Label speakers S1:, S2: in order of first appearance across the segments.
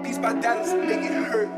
S1: Beats by Dallas, make it hurt.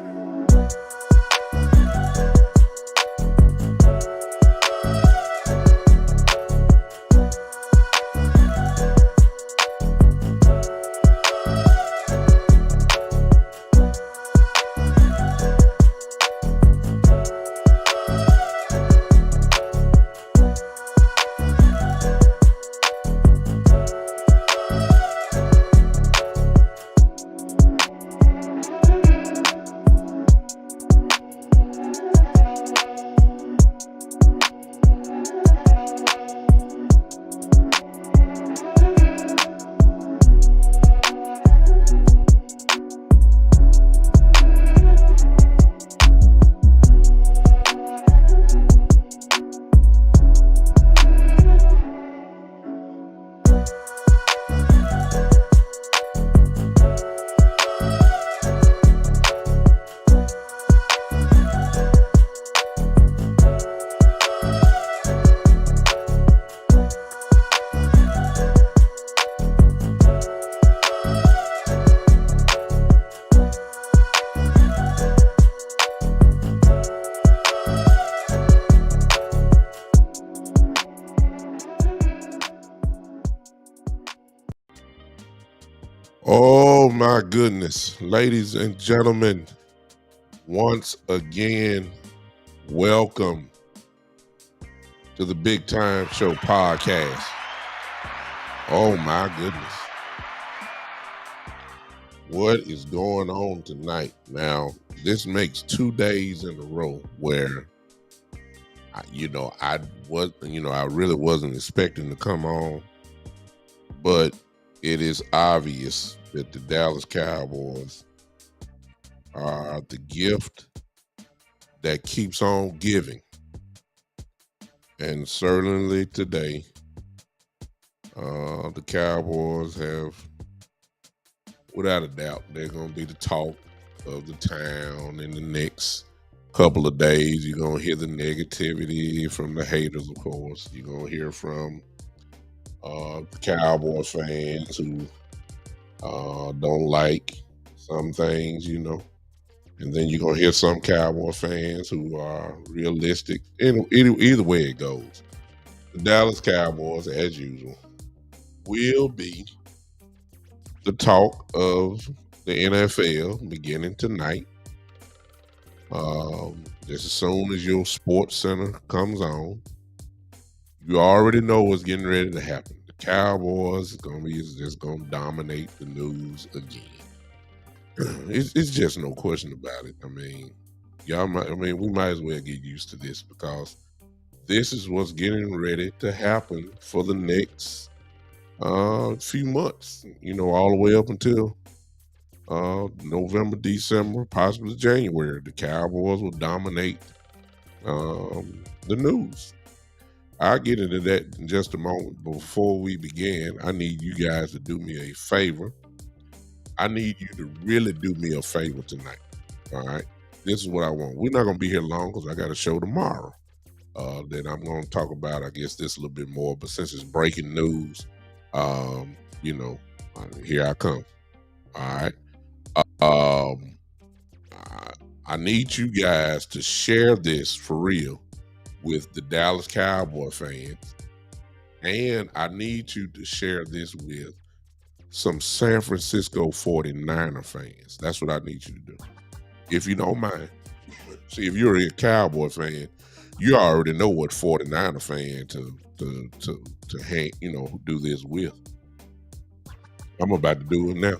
S2: Oh my goodness, ladies and gentlemen, once again, welcome to the Big Time Show podcast. Oh my goodness. What is going on tonight? Now, this makes 2 days in a row where I really wasn't expecting to come on, but it is obvious that the Dallas Cowboys are the gift that keeps on giving. And certainly today, the Cowboys have, without a doubt, they're going to be the talk of the town in the next couple of days. You're going to hear the negativity from the haters, of course. You're going to hear from Cowboys fans who don't like some things, and then you're going to hear some Cowboys fans who are realistic. Either way it goes, the Dallas Cowboys, as usual, will be the talk of the NFL beginning tonight. Just as soon as your sports center comes on, you already know what's getting ready to happen. The Cowboys is just going to dominate the news again. It's just no question about it. We might as well get used to this because this is what's getting ready to happen for the next few months. All the way up until November, December, possibly January. The Cowboys will dominate the news. I'll get into that in just a moment. But before we begin, I need you guys to do me a favor. I need you to really do me a favor tonight. All right? This is what I want. We're not going to be here long because I got a show tomorrow that I'm going to talk about, I guess, this a little bit more. But since it's breaking news, here I come. All right? I need you guys to share this for real with the Dallas Cowboy fans. And I need you to share this with some San Francisco 49er fans. That's what I need you to do. If you don't mind. See, if you're a Cowboy fan, you already know what 49er fan to hang, do this with. I'm about to do it now.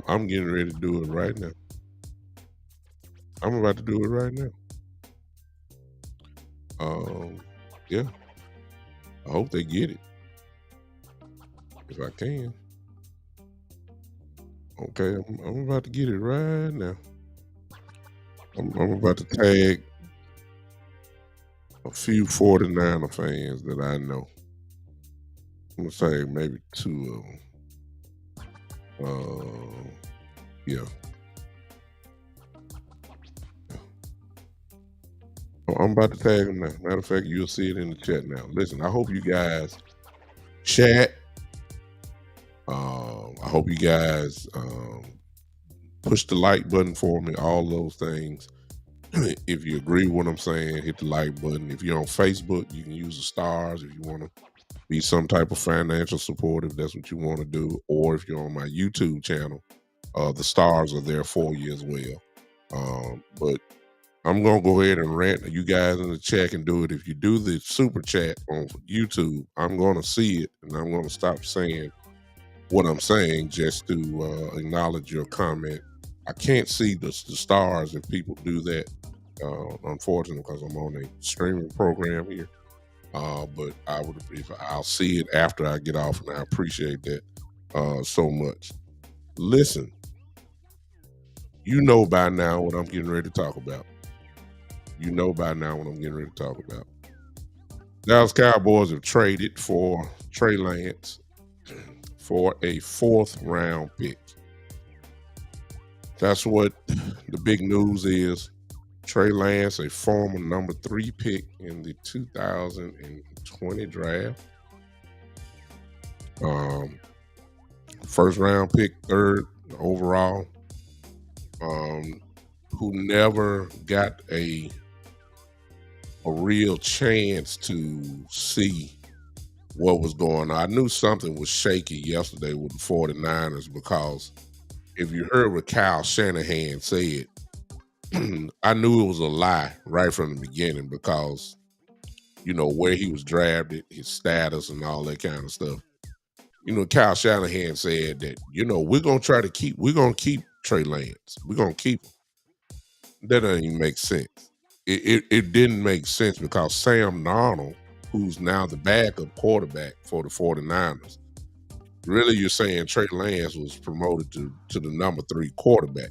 S2: I'm getting ready to do it right now. I'm about to do it right now. Yeah, I hope they get it if I can. Okay, I'm about to get it right now. I'm about to tag a few 49er fans that I know. I'm gonna say maybe two of them. Yeah. I'm about to tag them now. Matter of fact, you'll see it in the chat now. Listen, I hope you guys chat. I hope you guys push the like button for me. All those things. If you agree with what I'm saying, hit the like button. If you're on Facebook, you can use the stars if you want to be some type of financial support if that's what you want to do. Or if you're on my YouTube channel, the stars are there for you as well. But I'm gonna go ahead and rant. You guys in the chat can do it. If you do the super chat on YouTube, I'm gonna see it and I'm gonna stop saying what I'm saying just to acknowledge your comment. I can't see the stars if people do that, unfortunately, because I'm on a streaming program here. But I'll see it after I get off, and I appreciate that so much. Listen, you know by now what I'm getting ready to talk about. You know by now what I'm getting ready to talk about. Dallas Cowboys have traded for Trey Lance for a 4th round pick. That's what the big news is. Trey Lance, a former number 3 pick in the 2020 draft. 1st round pick, 3rd overall. Who never got a real chance to see what was going on. I knew something was shaky yesterday with the 49ers because if you heard what Kyle Shanahan said, I knew it was a lie right from the beginning because, you know, where he was drafted, his status and all that kind of stuff. You know, Kyle Shanahan said that, you know, we're going to keep Trey Lance. We're going to keep him. That doesn't even make sense. It didn't make sense because Sam Darnold, who's now the backup quarterback for the 49ers, really you're saying Trey Lance was promoted to the number 3 quarterback.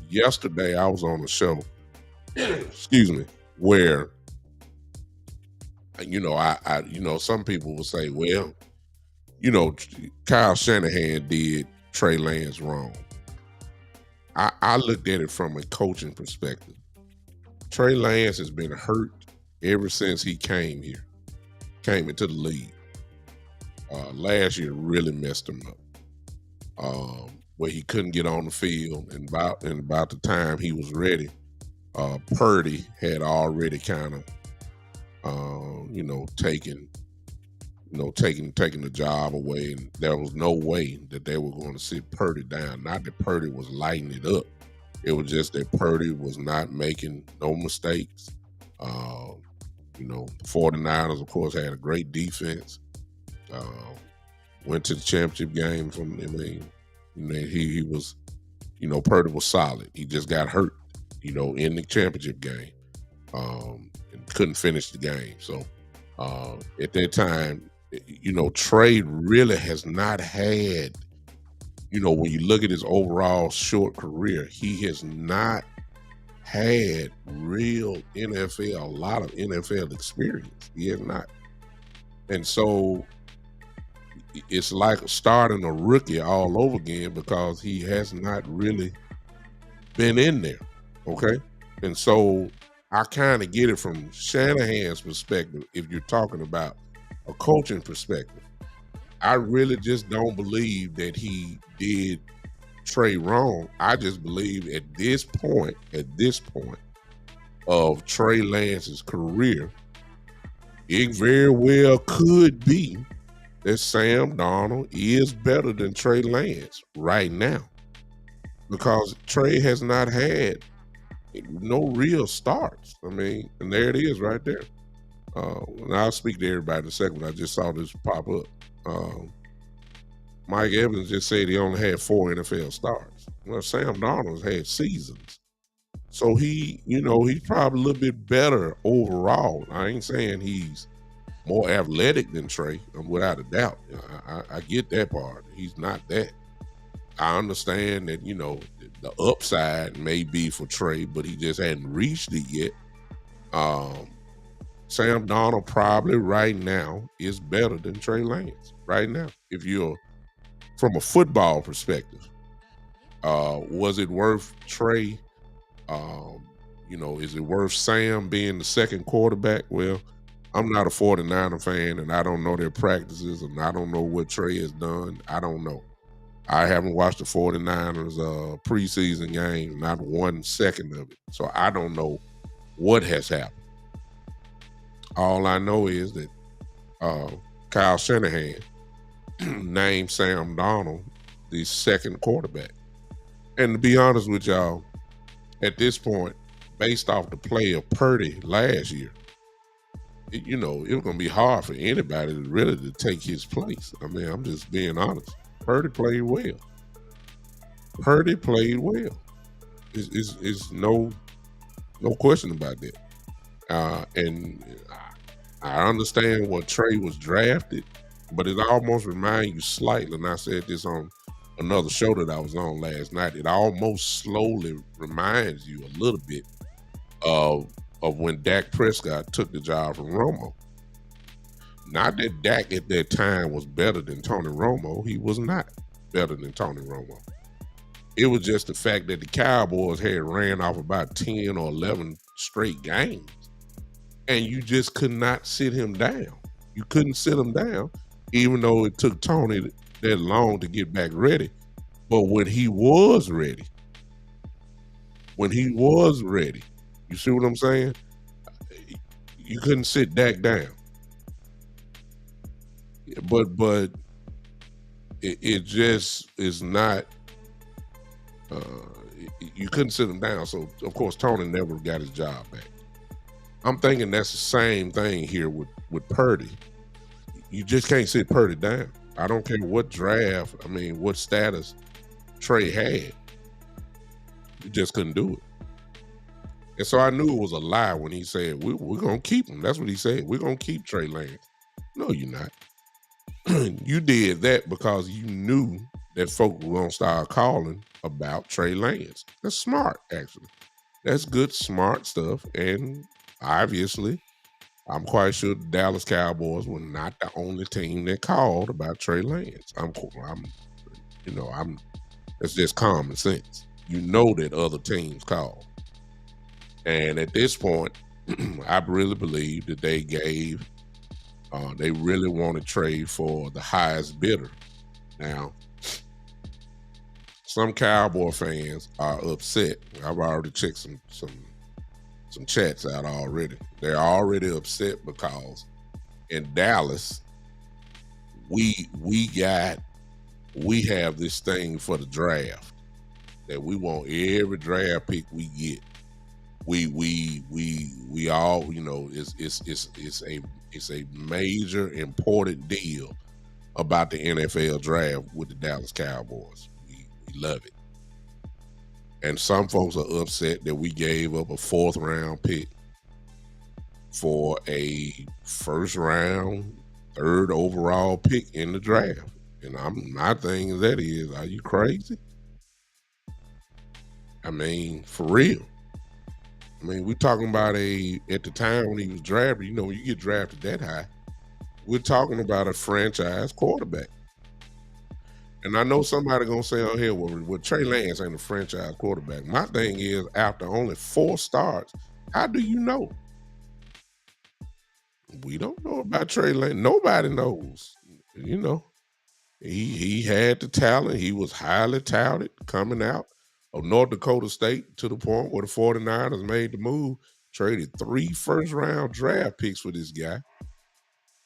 S2: Yesterday I was on a show, excuse me, where you know I some people will say, well, you know, Kyle Shanahan did Trey Lance wrong. I looked at it from a coaching perspective. Trey Lance has been hurt ever since he came into the league. Last year really messed him up, where he couldn't get on the field, and about the time he was ready, Purdy had already kind of, taking the job away, and there was no way that they were going to sit Purdy down. Not that Purdy was lighting it up. It was just that Purdy was not making no mistakes. The 49ers, of course, had a great defense. Went to the championship game he was, Purdy was solid. He just got hurt, in the championship game, and couldn't finish the game. So at that time, Trey really has not had, when you look at his overall short career, he has not had real a lot of NFL experience. He has not. And so it's like starting a rookie all over again because he has not really been in there. Okay. And so I kind of get it from Shanahan's perspective. If you're talking about a coaching perspective, I really just don't believe that he did Trey wrong. I just believe at this point of Trey Lance's career, it very well could be that Sam Darnold is better than Trey Lance right now because Trey has not had no real starts. I mean, and there it is right there. And I'll speak to everybody in a second. I just saw this pop up. Mike Evans just said he only had 4 NFL starts. Well, Sam Darnold's had seasons. So he's probably a little bit better overall. I ain't saying he's more athletic than Trey, without a doubt. I get that part. He's not that. I understand that, the upside may be for Trey, but he just hadn't reached it yet. Um, Sam Darnold probably right now is better than Trey Lance right now. If you're from a football perspective, was it worth Trey? Is it worth Sam being the second quarterback? Well, I'm not a 49er fan, and I don't know their practices, and I don't know what Trey has done. I don't know. I haven't watched the 49ers preseason game, not 1 second of it. So I don't know what has happened. All I know is that Kyle Shanahan named Sam Darnold the second quarterback. And to be honest with y'all, at this point, based off the play of Purdy last year, it was going to be hard for anybody to take his place. I mean, I'm just being honest. Purdy played well. It's no question about that. And I understand what Trey was drafted, but it almost reminds you slightly, and I said this on another show that I was on last night, it almost slowly reminds you a little bit of when Dak Prescott took the job from Romo. Not that Dak at that time was better than Tony Romo. He was not better than Tony Romo. It was just the fact that the Cowboys had ran off about 10 or 11 straight games, and you just could not sit him down. You couldn't sit him down, even though it took Tony that long to get back ready. But when he was ready, you see what I'm saying? You couldn't sit Dak down. But it just is not. You couldn't sit him down. So of course Tony never got his job back. I'm thinking that's the same thing here with Purdy. You just can't sit Purdy down. I don't care what draft. I mean, what status Trey had. You just couldn't do it. And so I knew it was a lie when he said, we're going to keep him. That's what he said. We're going to keep Trey Lance. No, you're not. You did that because you knew that folk were going to start calling about Trey Lance. That's smart, actually. That's good, smart stuff. And obviously, I'm quite sure the Dallas Cowboys were not the only team that called about Trey Lance. It's just common sense. You know that other teams called. And at this point, I really believe that they really wanted Trey for the highest bidder. Now, some Cowboy fans are upset. I've already checked some chats out already. They're already upset because in Dallas, we have this thing for the draft that we want every draft pick we get. We all, it's a major important deal about the NFL draft with the Dallas Cowboys. We love it. And some folks are upset that we gave up a 4th round pick for a 1st round, 3rd overall pick in the draft. And my thing is, are you crazy? I mean, for real. I mean, we're talking about at the time when he was drafted, when you get drafted that high, we're talking about a franchise quarterback. And I know somebody going to say on here, well, Trey Lance ain't a franchise quarterback. My thing is, after only 4 starts, how do you know? We don't know about Trey Lance. Nobody knows. He had the talent. He was highly touted coming out of North Dakota State to the point where the 49ers made the move, traded 3 first-round draft picks for this guy.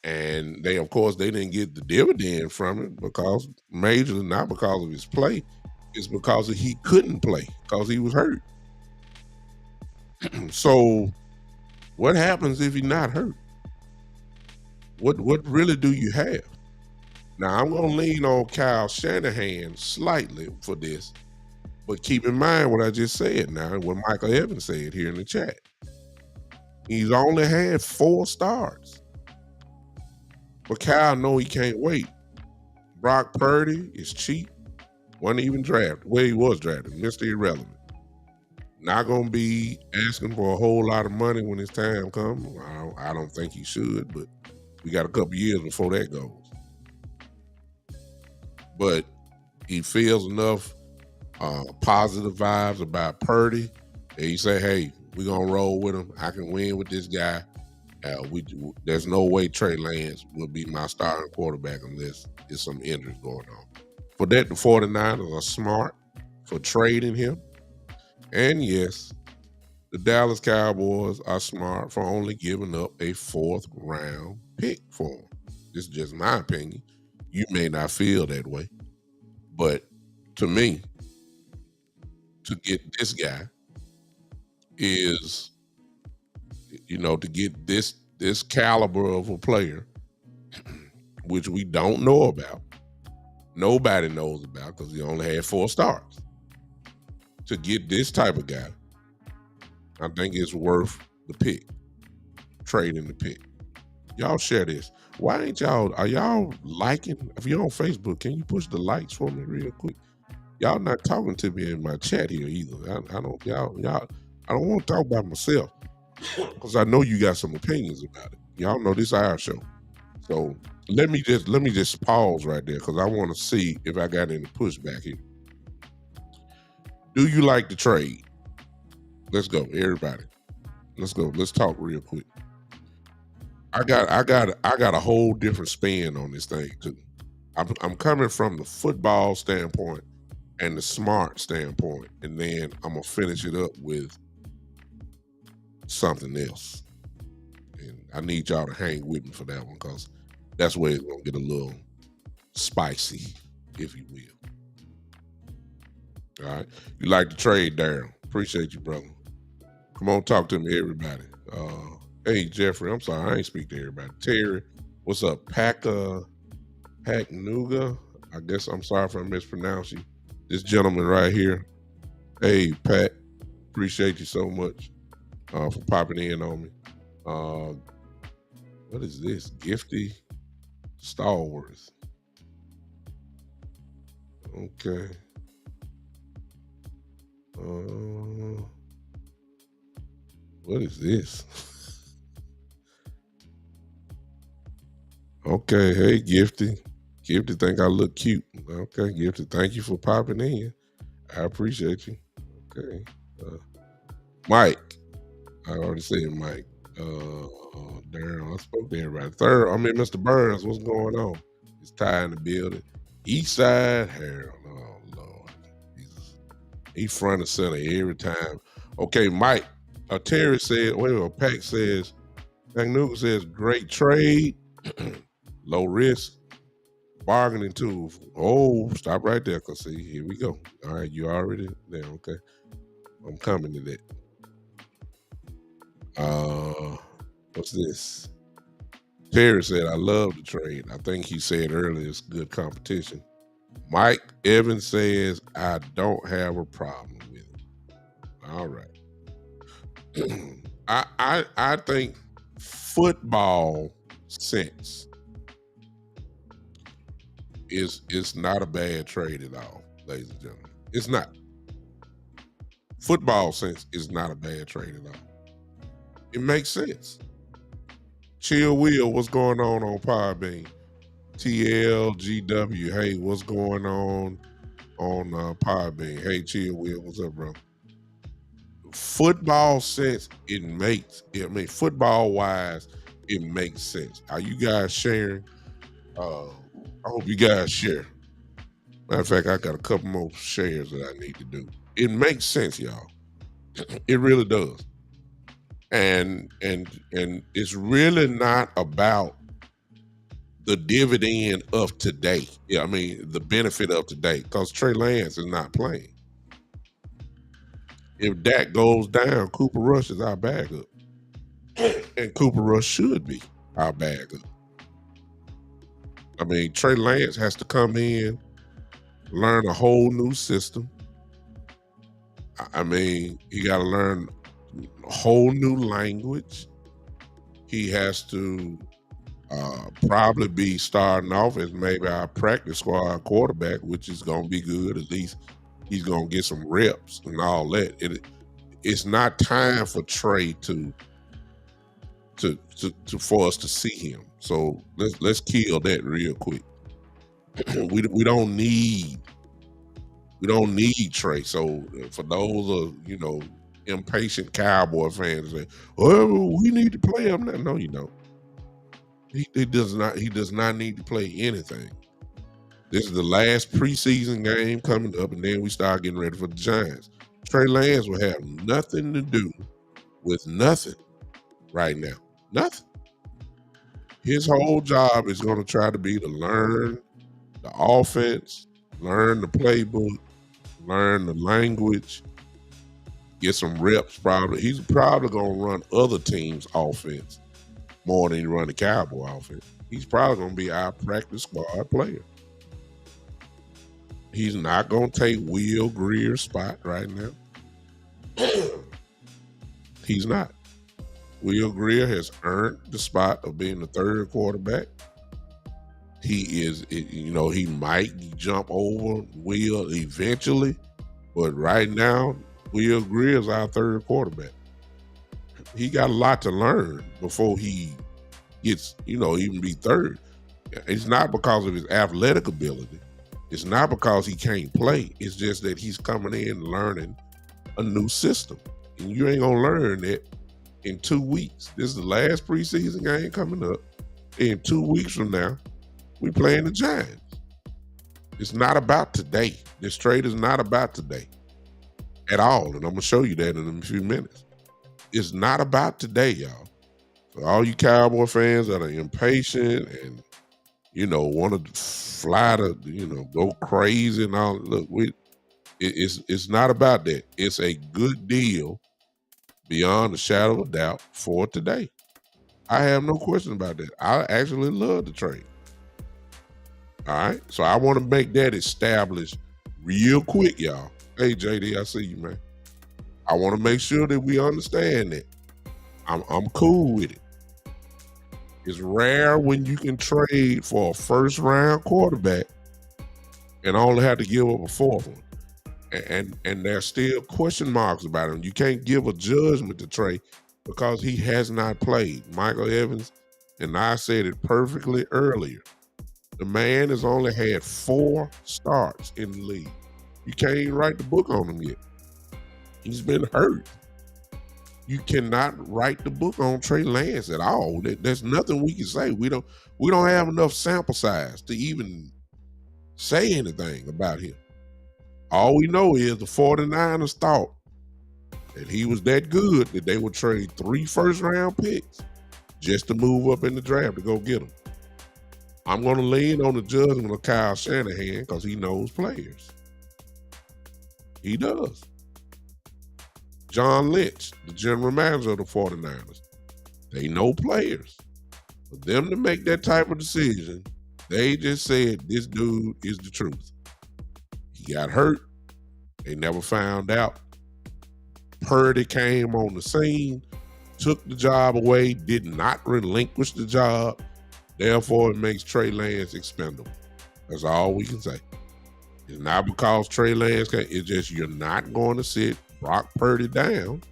S2: And they didn't get the dividend from it because majorly not because of his play, it's because he couldn't play because he was hurt. So what happens if he's not hurt? What really do you have? Now I'm gonna lean on Kyle Shanahan slightly for this But keep in mind what I just said now, and what Michael Evans said here in the chat. He's only had 4 starts. But Kyle know he can't wait. Brock Purdy is cheap. Wasn't even drafted. Well, he was drafted. Mr. Irrelevant. Not going to be asking for a whole lot of money when his time comes. I don't think he should, but we got a couple years before that goes. But he feels enough positive vibes about Purdy. And he say, hey, we're going to roll with him. I can win with this guy. There's no way Trey Lance will be my starting quarterback unless there's some injuries going on. For that, the 49ers are smart for trading him. And yes, the Dallas Cowboys are smart for only giving up a 4th round pick for him. This is just my opinion. You may not feel that way. But to me, to get this guy is, to get this caliber of a player, which we don't know about. Nobody knows about because he only had 4 starts. To get this type of guy, I think it's worth the pick. Trading the pick. Y'all share this. Why ain't are y'all liking? If you're on Facebook, can you push the likes for me real quick? Y'all not talking to me in my chat here either. I don't I don't want to talk about myself because I know you got some opinions about it. Y'all know this is our show. So let me just pause right there because I want to see if I got any pushback here. Do you like the trade? Let's go, everybody. Let's go. Let's talk real quick. I got a whole different spin on this thing too. I'm coming from the football standpoint and the smart standpoint, and then I'm gonna finish it up with something else. And I need y'all to hang with me for that one because that's where it's gonna get a little spicy, if you will. All right. You like the trade, Darryl. Appreciate you, brother. Come on, talk to me, everybody. Hey, Jeffrey, I'm sorry. I ain't speak to everybody. Terry, what's up? Packnuga. I guess I'm sorry if I mispronounced you. This gentleman right here. Hey, Pat. Appreciate you so much for popping in on me. What is this? Gifty Stalworth. Okay. What is this? Okay, hey Gifty. Gifty think I look cute. Okay, Gifty, thank you for popping in. I appreciate you. Okay. Mike. I already said Mike. Darryl, I spoke to everybody. Mr. Burns, what's going on? It's Ty in the building. East Side Harold. Oh Lord. Jesus. He front and center every time. Okay, Mike. Terry said, Pack says, Packnuga says, great trade, low risk, bargaining tool. Oh, stop right there, because see, here we go. All right, you already there, okay. I'm coming to that. What's this? Terry said, I love the trade. I think he said earlier it's good competition. Mike Evans says, I don't have a problem with it. All right. I think football sense is not a bad trade at all, ladies and gentlemen. It's not. Football sense is not a bad trade at all. It makes sense. Chill Will, what's going on Podbean? TLGW, hey, what's going on Podbean? Hey, Chill Will, what's up, bro? Football sense, football wise, it makes sense. Are you guys sharing? I hope you guys share. Matter of fact, I got a couple more shares that I need to do. It makes sense, y'all. It really does. And it's really not about the dividend of today. Yeah, I mean the benefit of today, because Trey Lance is not playing. If Dak goes down, Cooper Rush is our backup. And Cooper Rush should be our backup. I mean, Trey Lance has to come in, learn a whole new system, I mean, he got to learn a whole new language. He has to probably be starting off as maybe our practice squad quarterback, which is going to be good. At least he's going to get some reps and all that. It's not time for Trey to for us to see him. So let's kill that real quick. we don't need Trey. So for those of impatient Cowboy fans that, well, we need to play him now. No, you don't. He does not need to play anything. This is the last preseason game coming up, and then we start getting ready for the Giants. Trey Lance will have nothing to do with nothing right now. Nothing. His whole job is going to try to be to learn the offense, learn the playbook, learn the language, get some reps. Probably he's probably going to run other teams' offense more than he run the Cowboy offense. He's probably going to be our practice squad player. He's not going to take Will Greer's spot right now. He's not. Will Greer has earned the spot of being the third quarterback. He might jump over Will eventually, but right now, Will Greer is our third quarterback. He got a lot to learn before he gets, even be third. It's not because of his athletic ability. It's not because he can't play. It's just that he's coming in learning a new system. And you ain't going to learn that in 2 weeks. This is the last preseason game coming up. In 2 weeks from now, we playing the Giants. It's not about today. This trade is not about today at all. And I'm going to show you that in a few minutes. It's not about today, y'all. For all you Cowboy fans that are impatient and, want to fly to, go crazy and all, look, it's not about that. It's a good deal beyond a shadow of a doubt for today. I have no question about that. I actually love the trade. All right. So I want to make that established real quick, y'all. Hey, JD, I see you, man. I want to make sure that we understand that. I'm cool with it. It's rare when you can trade for a first round quarterback and only have to give up a fourth one. And there's still question marks about him. You can't give a judgment to Trey because he has not played. Michael Evans, and I said it perfectly earlier. The man has only had 4 starts in the league. You can't even write the book on him yet. He's been hurt. You cannot write the book on Trey Lance at all. There's nothing we can say. We don't have enough sample size to even say anything about him. All we know is the 49ers thought that he was that good that they would trade 3 first-round picks just to move up in the draft to go get him. I'm going to lean on the judgment of Kyle Shanahan because he knows players. He does. John Lynch, the general manager of the 49ers, they know players. For them to make that type of decision, they just said this dude is the truth. He got hurt. They never found out. Purdy came on the scene, took the job away, did not relinquish the job. Therefore, it makes Trey Lance expendable. That's all we can say. It's not because Trey Lance it's just you're not going to sit Brock Purdy down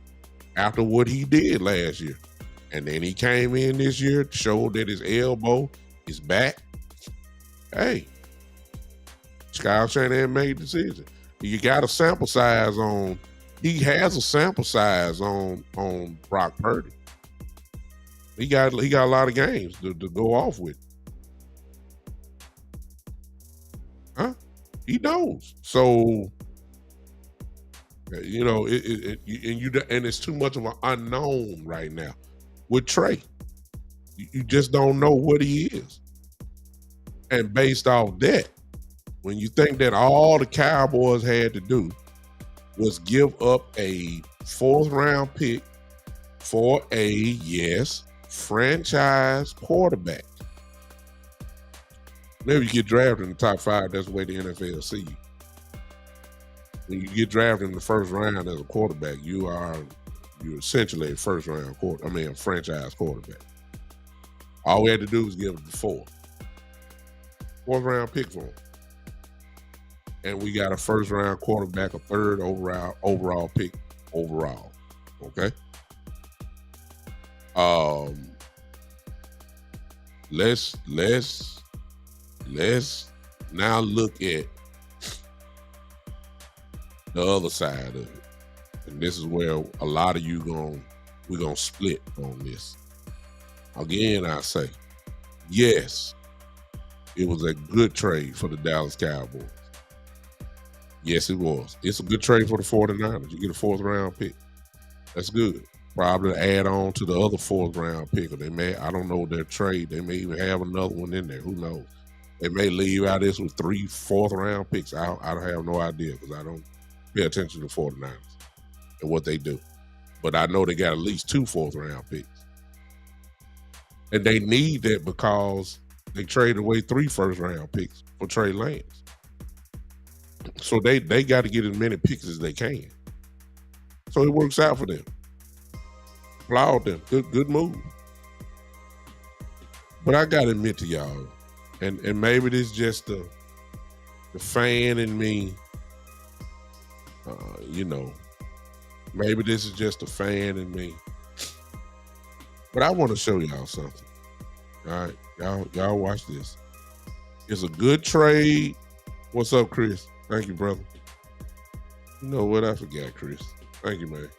S2: after what he did last year. And then he came in this year, showed that his elbow is back. Hey, Kyle Shanahan made a decision. You got a sample size on, he has a sample size on Brock Purdy. He got a lot of games to go off with. Huh? He knows. So, and it's too much of an unknown right now with Trey. You just don't know what he is. And based off that, when you think that all the Cowboys had to do was give up a 4th-round pick for a, franchise quarterback. Maybe you get drafted in the top 5. That's the way the NFL see you. when you get drafted in the first round as a quarterback, you're essentially a a franchise quarterback. All we had to do was give him the fourth round pick for him. And we got a first round quarterback, a third overall pick overall. Okay. Let's now look at the other side of it. And this is where a lot of you we're gonna split on this. Again, I say, yes, it was a good trade for the Dallas Cowboys. Yes, it was. It's a good trade for the 49ers. You get a fourth round pick. That's good. Probably add on to the other fourth round pick. Or I don't know their trade. They may even have another one in there. Who knows? They may leave out this with 3 fourth round picks. I have no idea because I don't pay attention to the 49ers and what they do. But I know they got at least 2 fourth round picks. And they need that because they traded away 3 first round picks for Trey Lance. So they got to get as many picks as they can. So it works out for them. Applaud them. Good move. But I gotta admit to y'all, and maybe this is just the fan in me, maybe this is just a fan in me. But I want to show y'all something. All right, y'all watch this. It's a good trade. What's up, Chris? Thank you, brother. You know what? I forgot, Chris. Thank you, man.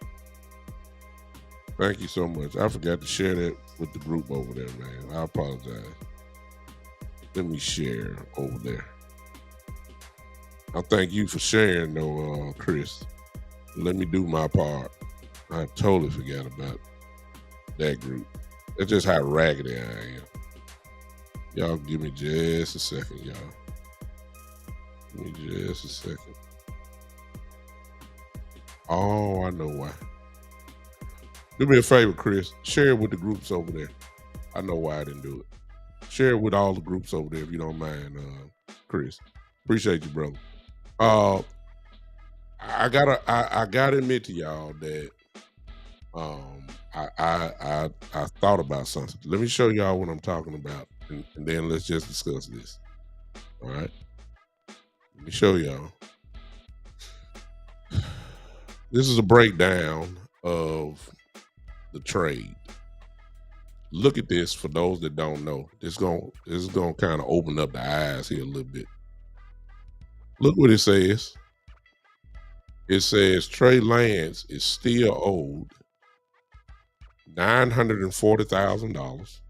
S2: Thank you so much. I forgot to share that with the group over there, man. I apologize. Let me share over there. I thank you for sharing, though, Chris. Let me do my part. I totally forgot about that group. That's just how raggedy I am. Y'all give me just a second, y'all. Give me just a second. Oh, I know why. Do me a favor, Chris. Share it with the groups over there. I know why I didn't do it. Share it with all the groups over there if you don't mind, Chris. Appreciate you, brother. I gotta admit to y'all that I thought about something. Let me show y'all what I'm talking about, and then let's just discuss this. All right. Let me show y'all. This is a breakdown of the trade. Look at this for those that don't know. This is gonna kind of open up the eyes here a little bit. Look what it says. It says Trey Lance is still owed $940,000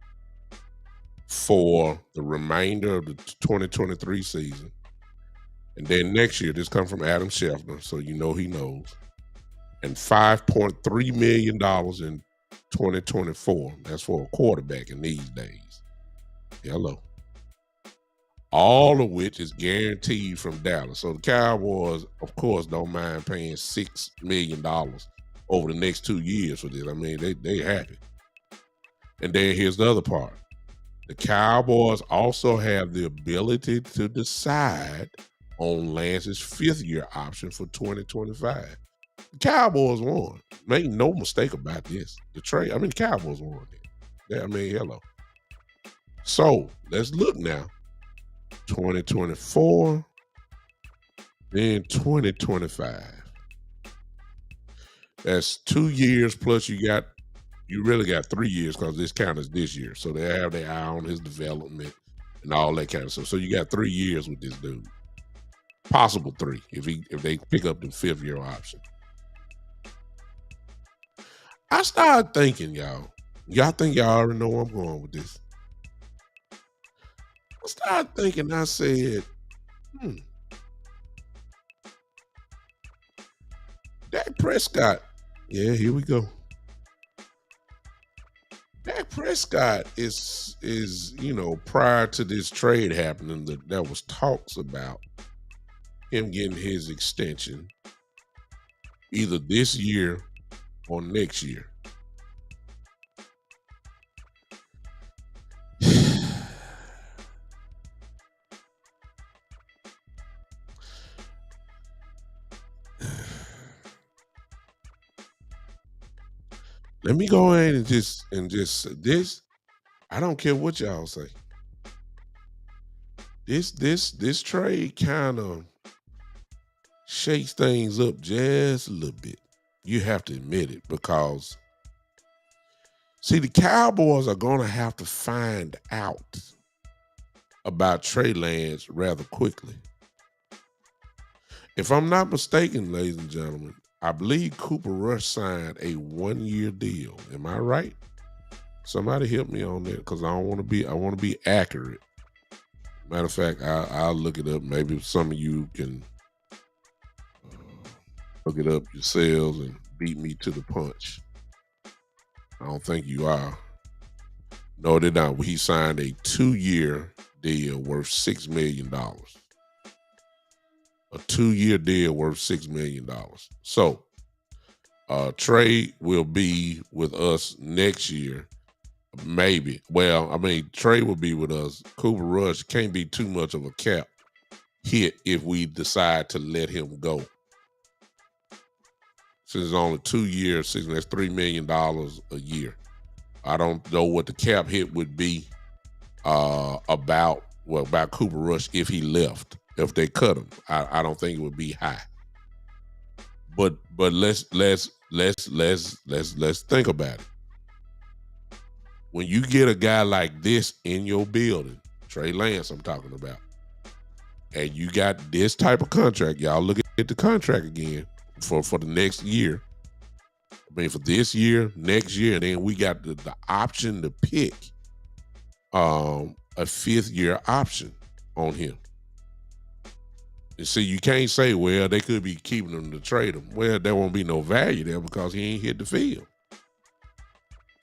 S2: for the remainder of the 2023 season. And then next year, this comes from Adam Schefter, so you know he knows. And $5.3 million in 2024. That's for a quarterback in these days. Hello. All of which is guaranteed from Dallas. So the Cowboys, of course, don't mind paying $6 million over the next 2 years for this. I mean, they happy. And then here's the other part. The Cowboys also have the ability to decide on Lance's 5th year option for 2025. The Cowboys won. Make no mistake about this. The Cowboys won it. Yeah, hello. So let's look now. 2024, then 2025. That's 2 years plus you really got 3 years because this count is this year. So they have their eye on his development and all that kind of stuff. So you got 3 years with this dude. Possible 3 if they pick up the 5th year option. I started thinking, y'all. Y'all think y'all already know where I'm going with this. I started thinking, I said, Dak Prescott. Yeah, here we go. Dak Prescott is prior to this trade happening, there was talks about him getting his extension either this year or next year. Let me go ahead and this. I don't care what y'all say. This trade kind of shakes things up just a little bit. You have to admit it, because see, the Cowboys are going to have to find out about Trey Lance rather quickly. If I'm not mistaken, ladies and gentlemen, I believe Cooper Rush signed a 1-year deal. Am I right? Somebody help me on that, because I want to be accurate. Matter of fact, I'll look it up. Maybe some of you can look it up yourselves and beat me to the punch. I don't think you are. No, they're not. He signed a 2-year deal worth $6 million. A 2-year deal worth $6 million. So Trey will be with us next year. Maybe. Well, I mean, Trey will be with us. Cooper Rush can't be too much of a cap hit if we decide to let him go. Since it's only 2 years, that's $3 million a year. I don't know what the cap hit would be about Cooper Rush if he left, if they cut him. I don't think it would be high. But let's think about it. When you get a guy like this in your building, Trey Lance I'm talking about, and you got this type of contract, y'all look at the contract again for the next year. I mean, for this year, next year, and then we got the option to pick a 5th-year option on him. And see, you can't say, well, they could be keeping him to trade him. Well, there won't be no value there because he ain't hit the field.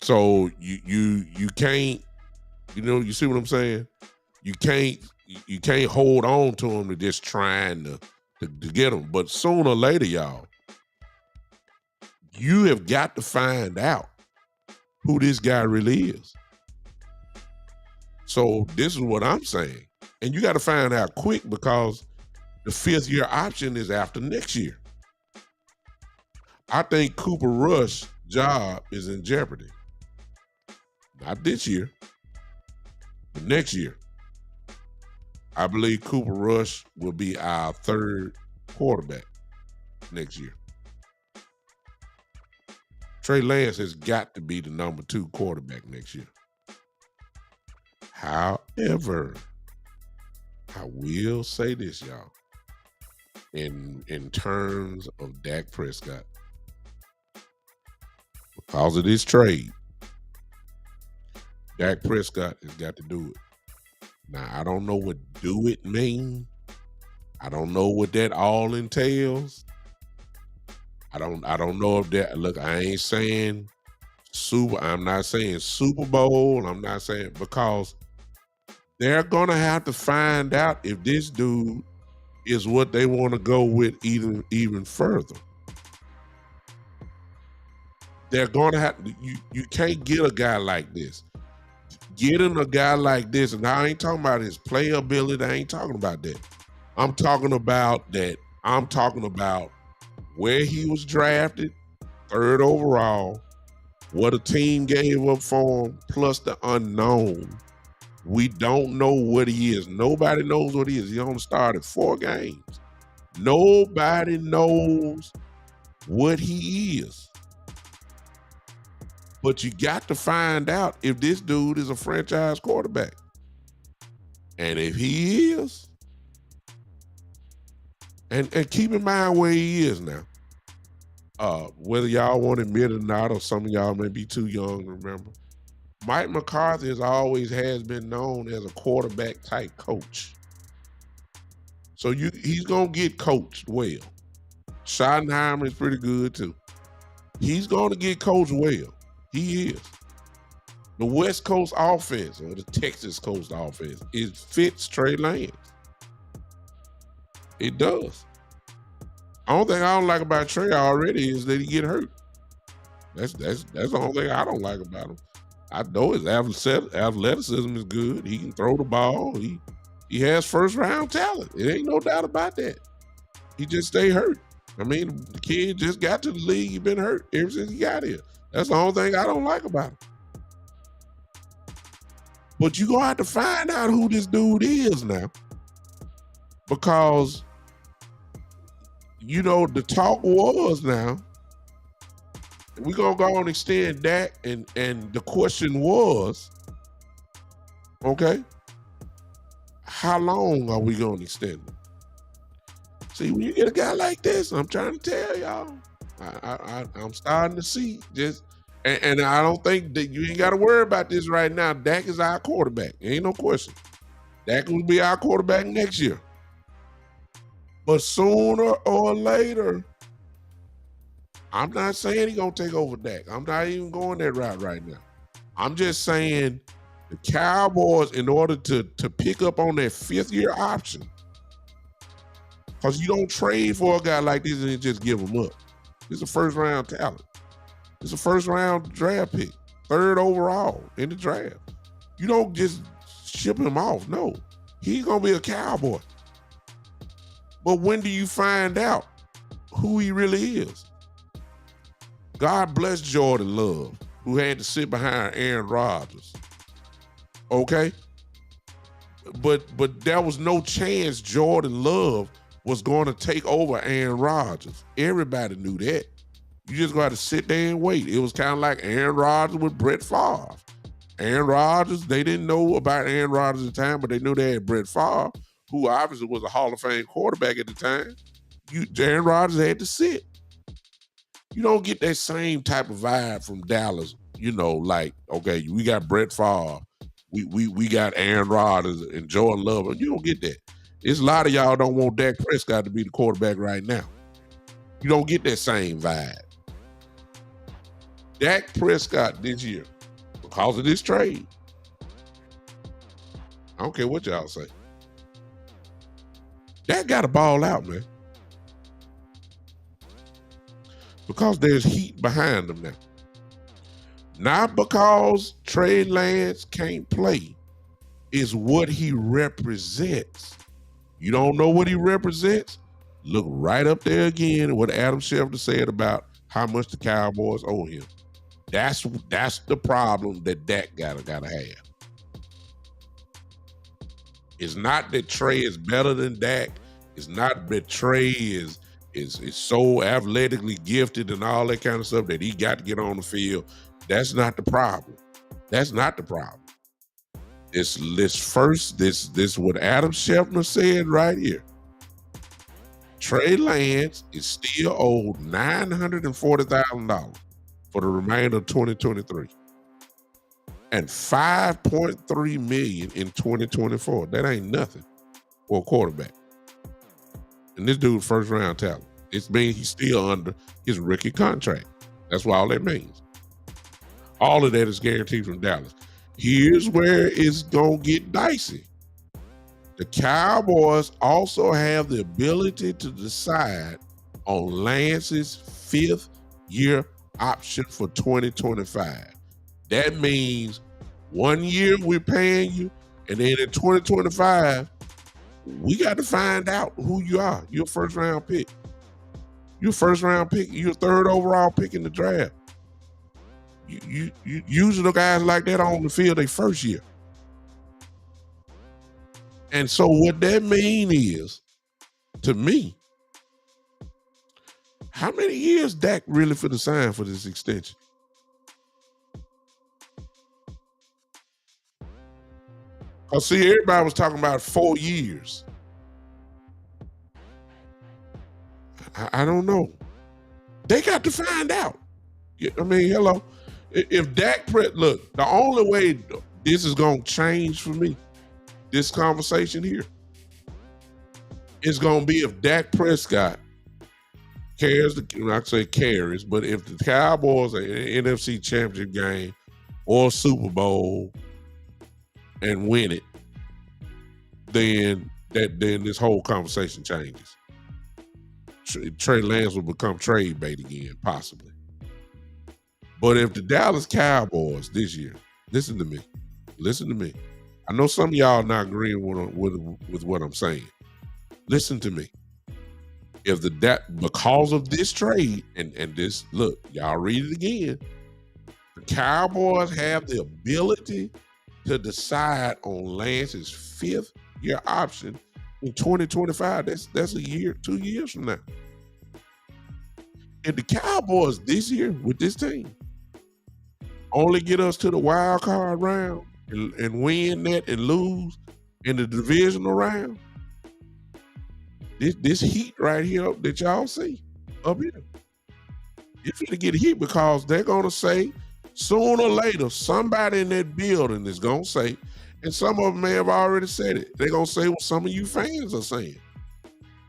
S2: So you can't, you see what I'm saying? You can't hold on to him to just trying to get him. But sooner or later, y'all, you have got to find out who this guy really is. So this is what I'm saying. And you got to find out quick, because the 5th-year option is after next year. I think Cooper Rush's job is in jeopardy. Not this year, but next year. I believe Cooper Rush will be our 3rd quarterback next year. Trey Lance has got to be the number 2 quarterback next year. However, I will say this, y'all, in terms of Dak Prescott, because of this trade, Dak Prescott has got to do it. Now, I don't know what do it mean. I don't know what that all entails. I don't know if that, look, I ain't saying I'm not saying Super Bowl. I'm not saying, because they're going to have to find out if this dude is what they want to go with even further. They're going to have, you can't get a guy like this. Getting a guy like this, and I ain't talking about his playability. I ain't talking about that. I'm talking about where he was drafted, 3rd overall, what a team gave up for him, plus the unknown. We don't know what he is. Nobody knows what he is. He only started 4 games. Nobody knows what he is. But you got to find out if this dude is a franchise quarterback. And if he is, and keep in mind where he is now. Whether y'all want to admit it or not, or some of y'all may be too young to remember, Mike McCarthy has been known as a quarterback type coach. So he's going to get coached well. Schottenheimer is pretty good too. He's going to get coached well. He is. The West Coast offense, or the Texas Coast offense, it fits Trey Lance. It does. The only thing I don't like about Trey already is that he get hurt. That's the only thing I don't like about him. I know his athleticism is good. He can throw the ball. He has 1st-round talent. It ain't no doubt about that. He just stay hurt. I mean, the kid just got to the league. He been hurt ever since he got here. That's the only thing I don't like about him. But you're going to have to find out who this dude is now. Because, the talk was now, we're going to go and extend that. And the question was, okay, how long are we going to extend it? See, when you get a guy like this, I'm trying to tell y'all, I'm starting to see just, and I don't think that you ain't got to worry about this right now. Dak is our quarterback. Ain't no question. Dak will be our quarterback next year. But sooner or later, I'm not saying he's going to take over Dak. I'm not even going that route right now. I'm just saying the Cowboys, in order to pick up on that fifth-year option, because you don't trade for a guy like this and just give him up. It's a first-round talent. It's a first-round draft pick, 3rd overall in the draft. You don't just ship him off. No, he's going to be a Cowboy. But when do you find out who he really is? God bless Jordan Love, who had to sit behind Aaron Rodgers. Okay? But there was no chance Jordan Love was going to take over Aaron Rodgers. Everybody knew that. You just got to sit there and wait. It was kind of like Aaron Rodgers with Brett Favre. Aaron Rodgers, they didn't know about Aaron Rodgers at the time, but they knew they had Brett Favre, who obviously was a Hall of Fame quarterback at the time. Aaron Rodgers had to sit. You don't get that same type of vibe from Dallas. Like, okay, we got Brett Favre. We got Aaron Rodgers and Jordan Love. You don't get that. There's a lot of y'all don't want Dak Prescott to be the quarterback right now. You don't get that same vibe. Dak Prescott this year, because of this trade, I don't care what y'all say, Dak got to ball out, man. Because there's heat behind him now. Not because Trey Lance can't play. It's what he represents. You don't know what he represents? Look right up there again at what Adam Schefter said about how much the Cowboys owe him. That's the problem that Dak gotta have. It's not that Trey is better than Dak. It's not that Trey is so athletically gifted and all that kind of stuff that he got to get on the field. That's not the problem. That's not the problem. This what Adam Schefter said right here. Trey Lance is still owed $940,000 for the remainder of 2023 and $5.3 million in 2024. That ain't nothing for a quarterback. And this dude's first-round talent. It means he's still under his rookie contract. That's what all that means. All of that is guaranteed from Dallas. Here's where it's going to get dicey. The Cowboys also have the ability to decide on Lance's fifth-year option for 2025. That means 1 year we're paying you, and then in 2025, we got to find out who you are. You're a first-round pick. You're a first-round pick. You're a 3rd overall pick in the draft. You usually the guys like that on the field their first year. And so what that means is, to me, how many years Dak really for the sign for this extension? Because see, everybody was talking about 4 years. I don't know. They got to find out. I mean, hello. If Dak look, the only way this is going to change for me, this conversation here, is going to be if Dak Prescott carries, but if the Cowboys are in an NFC Championship game or Super Bowl and win it, then this whole conversation changes. Trey Lance will become trade bait again, possibly. But if the Dallas Cowboys this year, listen to me. I know some of y'all not agreeing with what I'm saying. Listen to me. Because of this trade, and this, look, y'all read it again. The Cowboys have the ability to decide on Lance's 5th-year option in 2025. That's a year, 2 years from now. And the Cowboys this year with this team only get us to the wild card round and win that and lose in the divisional round. This heat right here that y'all see up here, it's going to get heat because they're going to say sooner or later, somebody in that building is going to say, and some of them may have already said it, they're going to say what some of you fans are saying.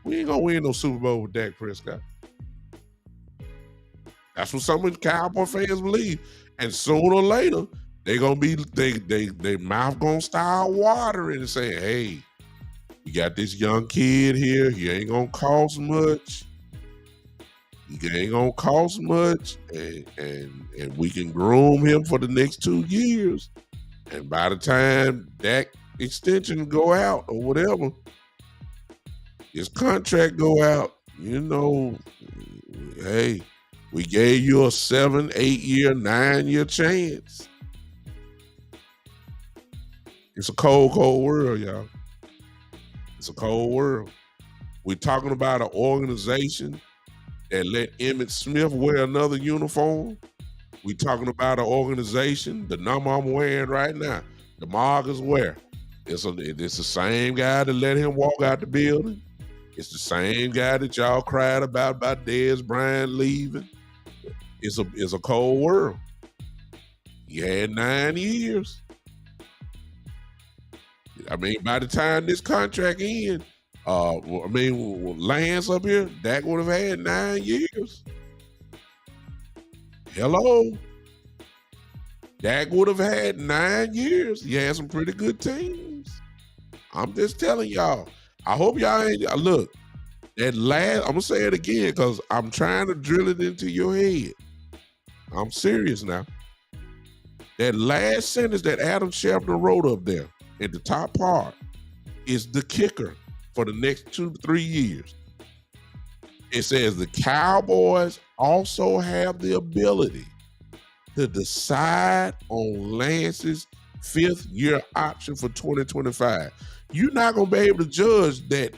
S2: We ain't going to win no Super Bowl with Dak Prescott. That's what some of the Cowboy fans believe. And sooner or later, they're going to be, their mouth going to start watering and saying, hey, we got this young kid here. He ain't going to cost much. He ain't going to cost much. And we can groom him for the next 2 years. And by the time that extension go out or whatever, his contract go out, you know, hey, we gave you a 7, 8-year, 9-year chance. It's a cold, cold world, y'all. It's a cold world. We're talking about an organization that let Emmitt Smith wear another uniform. We're talking about an organization, the number I'm wearing right now, the Marcus wear. It's the same guy that let him walk out the building. It's the same guy that y'all cried about Dez Bryant leaving. It's a cold world. He had 9 years. I mean, by the time this contract ends, Lance up here, Dak would have had 9 years. Hello. Dak would have had 9 years. He had some pretty good teams. I'm just telling y'all. I hope y'all ain't, look, that last, I'm going to say it again because I'm trying to drill it into your head. I'm serious now. That last sentence that Adam Schefter wrote up there at the top part is the kicker for the next 2 to 3 years. It says the Cowboys also have the ability to decide on Lance's 5th-year option for 2025. You're not gonna be able to judge that,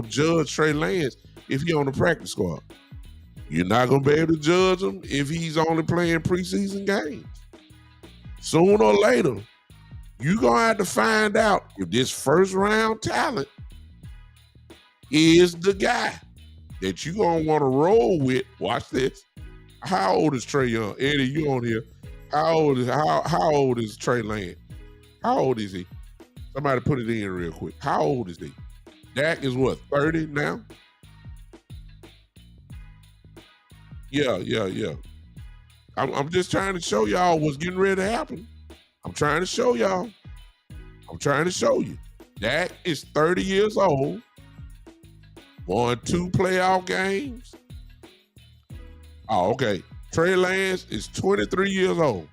S2: judge Trey Lance if he's on the practice squad. You're not gonna be able to judge him if he's only playing preseason games. Sooner or later, you're gonna have to find out if this first-round talent is the guy that you're gonna want to roll with. Watch this. How old is Trey Young? Eddie, you on here? How old is Trey Lance? How old is he? Somebody put it in real quick. How old is he? Dak is what, 30 now? Yeah. I'm just trying to show y'all what's getting ready to happen. I'm trying to show y'all. I'm trying to show you. Dak is 30 years old, won 2 playoff games. Oh, okay. Trey Lance is 23 years old.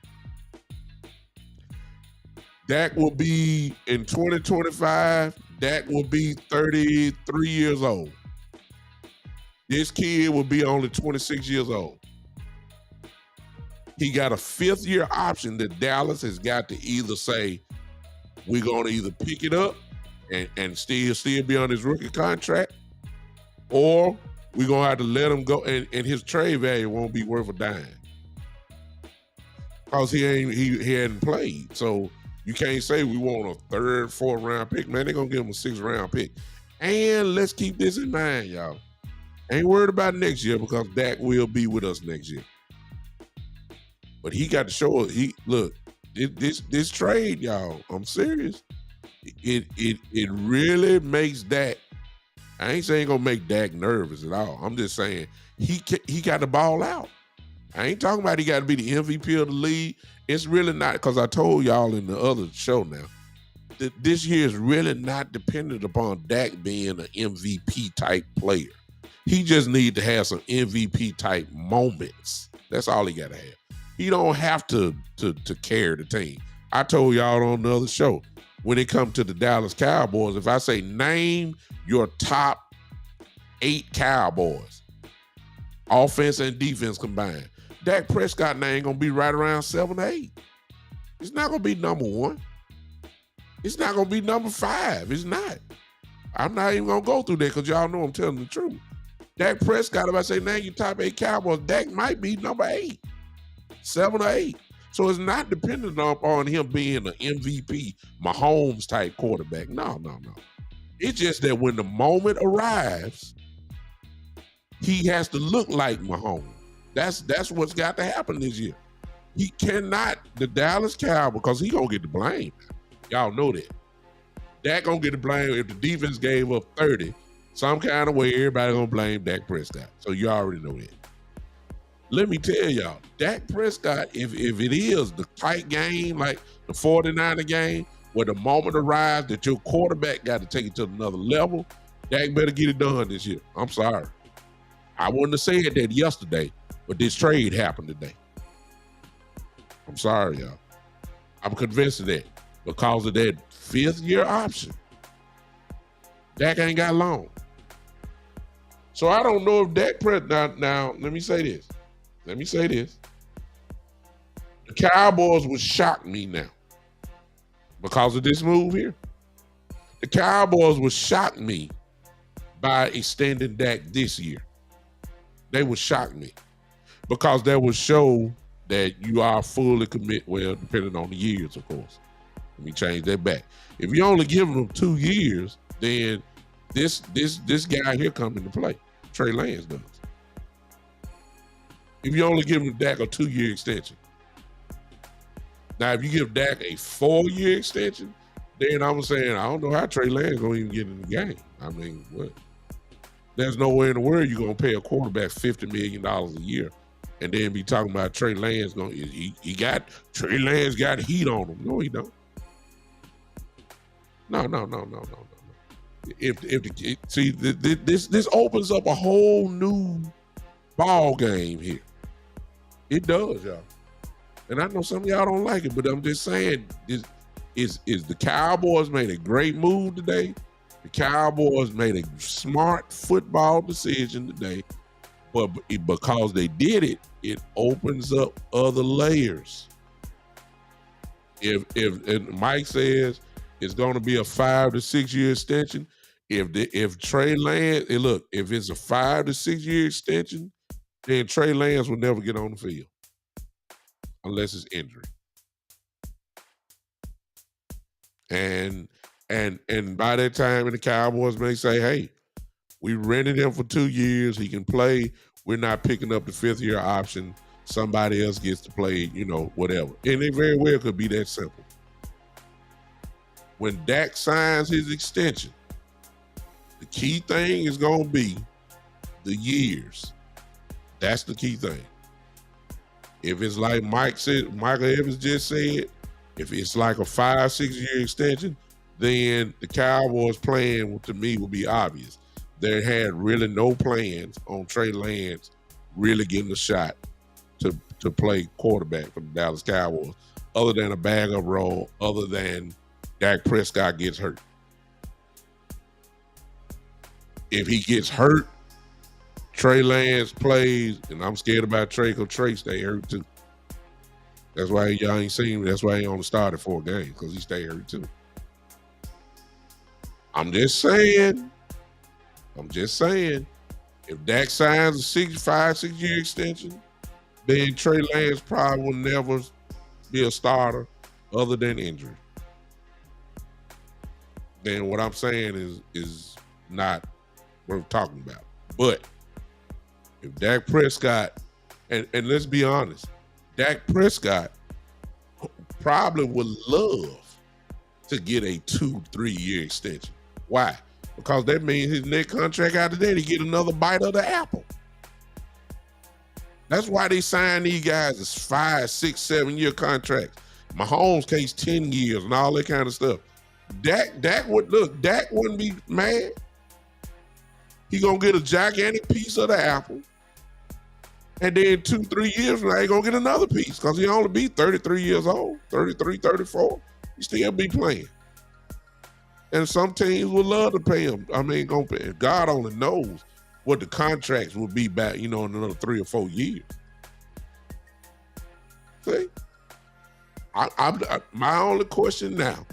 S2: Dak will be, in 2025, Dak will be 33 years old. This kid will be only 26 years old. He got a 5th-year option that Dallas has got to either say, we're going to either pick it up and still be on his rookie contract, or we're going to have to let him go, and his trade value won't be worth a dime. Because he hadn't played. So you can't say we want a 3rd, 4th round pick. Man, they're going to give him a 6th round pick. And let's keep this in mind, y'all. Ain't worried about next year because Dak will be with us next year. But he got to show us. This trade, y'all, I'm serious. It really makes Dak. I ain't saying gonna make Dak nervous at all. I'm just saying he got the ball out. I ain't talking about he got to be the MVP of the league. It's really not, because I told y'all in the other show now that this year is really not dependent upon Dak being an MVP type player. He just need to have some MVP type moments. That's all he got to have. He don't have to carry the team. I told y'all on the other show, when it comes to the Dallas Cowboys, if I say name your top 8 Cowboys, offense and defense combined, Dak Prescott now ain't gonna be right around 7 or 8. It's not gonna be number 1. It's not gonna be number 5. It's not. I'm not even gonna go through that because y'all know I'm telling the truth. Dak Prescott, if I say now you top 8 Cowboys, Dak might be number 8, 7 or 8. So it's not dependent on him being an MVP, Mahomes type quarterback. No. It's just that when the moment arrives, he has to look like Mahomes. That's what's got to happen this year. He cannot, the Dallas Cowboys, because he gonna get the blame. Y'all know that. Dak gonna get the blame if the defense gave up 30. Some kind of way, everybody gonna blame Dak Prescott. So you already know that. Let me tell y'all, Dak Prescott, if it is the tight game, like the 49er game, where the moment arrives that your quarterback got to take it to another level, Dak better get it done this year. I'm sorry. I wouldn't have said that yesterday, but this trade happened today. I'm sorry, y'all. I'm convinced of that because of that 5th-year option. Dak ain't got long. So I don't know if Dak Prescott, now let me say this. The Cowboys would shock me now because of this move here. The Cowboys would shock me by extending Dak this year. They would shock me because that would show that you are fully committed, well, depending on the years, of course. Let me change that back. If you only give them 2 years, then this guy here comes into play. Trey Lance does. If you only give him Dak a 2-year extension. Now, if you give Dak a 4-year extension, then I'm saying, I don't know how Trey Lance going to even get in the game. I mean, what? There's no way in the world you're going to pay a quarterback $50 million a year and then be talking about Trey Lance. Trey Lance got heat on him. No, he don't. No. This opens up a whole new ball game here. It does, y'all. And I know some of y'all don't like it, but I'm just saying, is the Cowboys made a great move today. The Cowboys made a smart football decision today, but because they did it, it opens up other layers. If Mike says it's going to be a 5 to 6 year extension, if Trey Lance, if it's a 5 to 6 year extension, then Trey Lance will never get on the field unless it's injury. And by that time, the Cowboys may say, hey, we rented him for 2 years. He can play. We're not picking up the 5th-year option. Somebody else gets to play, whatever. And it very well could be that simple. When Dak signs his extension, the key thing is going to be the years. That's the key thing. If it's like Michael Evans just said, if it's like a 5-6 year extension, then the Cowboys plan to me will be obvious. They had really no plans on Trey Lance really getting a shot to play quarterback for the Dallas Cowboys, other than a backup role, other than Dak Prescott gets hurt. If he gets hurt, Trey Lance plays, and I'm scared about Trey because Trey stay hurt too. That's why y'all ain't seen him. That's why he only started 4 games, because he stay hurt too. I'm just saying, if Dak signs a 5-6 year extension, then Trey Lance probably will never be a starter other than injury. Then what I'm saying is not worth talking about. But if Dak Prescott, and let's be honest, Dak Prescott probably would love to get a 2-3 year extension. Why? Because that means his next contract after that, he get another bite of the apple. That's why they sign these guys as 5, 6, 7 year contracts. Mahomes case 10 years and all that kind of stuff. Dak wouldn't be mad. He gonna get a gigantic piece of the apple. And then 2-3 years from now, he gonna get another piece because he only be 33 years old, 33, 34. He still be playing. And some teams would love to pay him. I mean, God only knows what the contracts will be back, in another 3 or 4 years. See, my only question now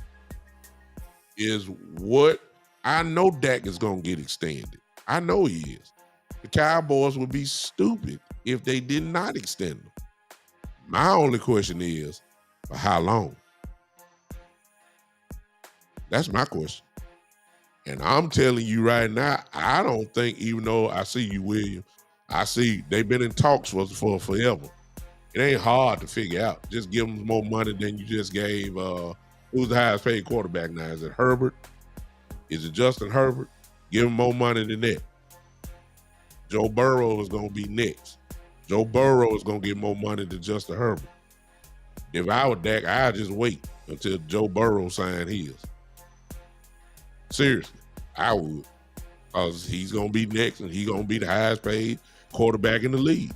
S2: is what I know Dak is going to get extended. I know he is. The Cowboys would be stupid if they did not extend him. My only question is, for how long? That's my question. And I'm telling you right now, I don't think, even though I see you, William, I see they've been in talks for forever. It ain't hard to figure out. Just give them more money than you just gave. Who's the highest paid quarterback now? Is it Herbert? Is it Justin Herbert? Give him more money than that. Joe Burrow is going to be next. Joe Burrow is going to get more money than Justin Herbert. If I were Dak, I'd just wait until Joe Burrow signed his. Seriously, I would. Because he's going to be next and he's going to be the highest paid quarterback in the league.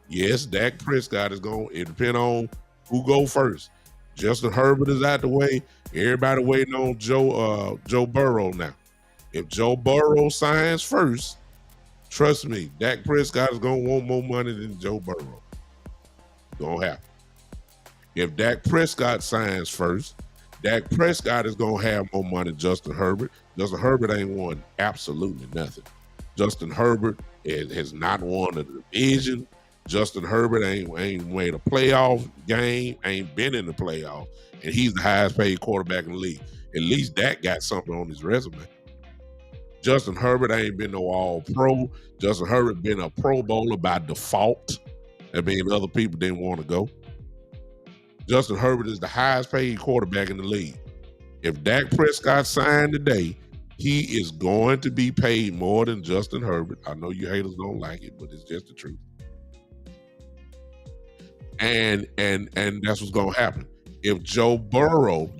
S2: Yes, Dak Prescott is going to, it depends on who go first. Justin Herbert is out the way. Everybody waiting on Joe Burrow now. If Joe Burrow signs first, trust me, Dak Prescott is going to want more money than Joe Burrow. Going to happen. If Dak Prescott signs first, Dak Prescott is going to have more money than Justin Herbert. Justin Herbert ain't won absolutely nothing. Justin Herbert has not won a division. Justin Herbert ain't made a playoff game, ain't been in the playoffs, and he's the highest paid quarterback in the league. At least Dak got something on his resume. Justin Herbert ain't been no all-pro. Justin Herbert been a Pro Bowler by default. That means other people didn't want to go. Justin Herbert is the highest paid quarterback in the league. If Dak Prescott signed today, he is going to be paid more than Justin Herbert. I know you haters don't like it, but it's just the truth. And that's what's going to happen. If Joe Burrow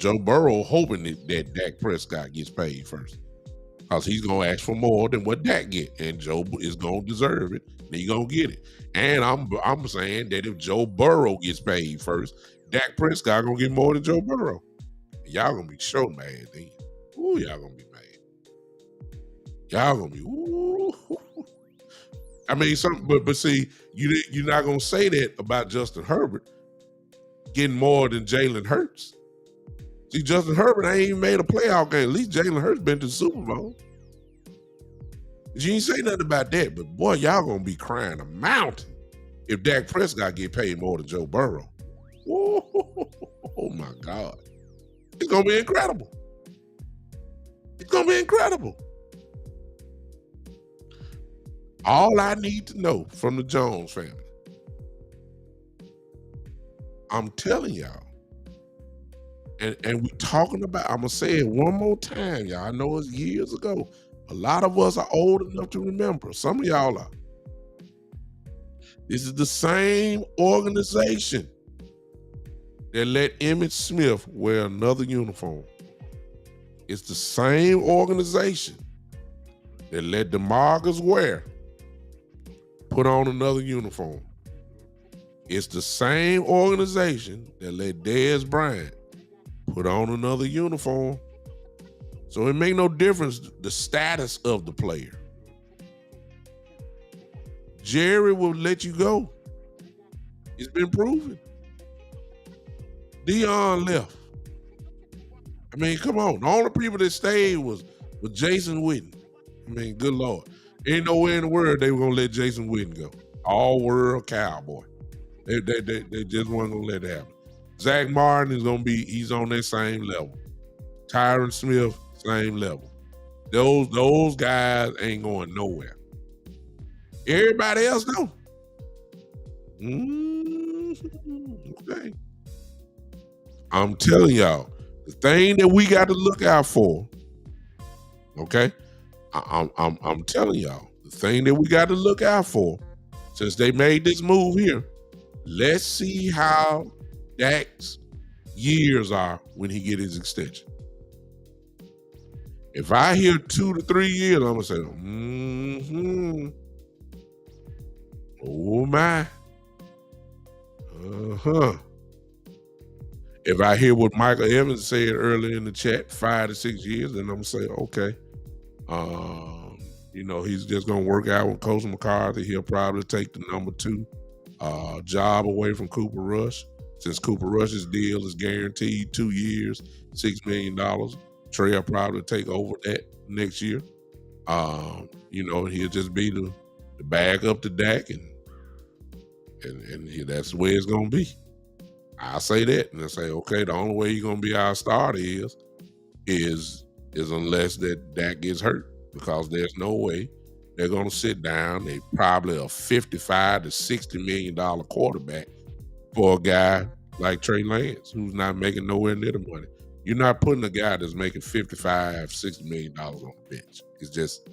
S2: hoping that Dak Prescott gets paid first, because he's going to ask for more than what Dak get, and Joe is going to deserve it, and he's going to get it. And I'm saying that if Joe Burrow gets paid first, Dak Prescott going to get more than Joe Burrow. And y'all going to be so mad then. Ooh, y'all going to be mad. Y'all going to be, ooh. I mean, but see, you're not going to say that about Justin Herbert getting more than Jalen Hurts. See, Justin Herbert ain't even made a playoff game. At least Jalen Hurts been to the Super Bowl. You ain't say nothing about that, but boy, y'all going to be crying a mountain if Dak Prescott get paid more than Joe Burrow. Oh my God. It's going to be incredible. It's going to be incredible. All I need to know from the Jones family, I'm telling y'all, and we talking about, I'm going to say it one more time, y'all. I know it's years ago. A lot of us are old enough to remember. Some of y'all are. This is the same organization that let Emmitt Smith wear another uniform. It's the same organization that let DeMarcus Ware put on another uniform. It's the same organization that let Dez Bryant put on another uniform. So it make no difference the status of the player. Jerry will let you go. It's been proven. Deion left. I mean, come on. The only people that stayed was Jason Witten. I mean, good Lord. Ain't nowhere in the world they were going to let Jason Witten go. All-world Cowboy. They just weren't going to let it happen. Zach Martin is going to be, he's on that same level. Tyron Smith, same level. Those guys ain't going nowhere. Everybody else know. Okay. I'm telling y'all, the thing that we got to look out for, okay? I'm telling y'all, the thing that we got to look out for, since they made this move here, let's see how Dak's years are when he get his extension. If I hear 2 to 3 years, I'm gonna say, oh my, If I hear what Michael Evans said earlier in the chat, 5 to 6 years, then I'm gonna say, okay. He's just gonna work out with Coach McCarthy. He'll probably take the number 2 job away from Cooper Rush. Since Cooper Rush's deal is guaranteed 2 years, $6 million, Trey will probably take over that next year. He'll just be the bag up to Dak, and that's the way it's gonna be. I say that, and I say, okay, the only way you're gonna be our starter is unless that Dak gets hurt, because there's no way they're gonna sit down. They probably a $55 to $60 million quarterback for a guy like Trey Lance, who's not making nowhere near the money. You're not putting a guy that's making $55, $60 million on the bench. It's just,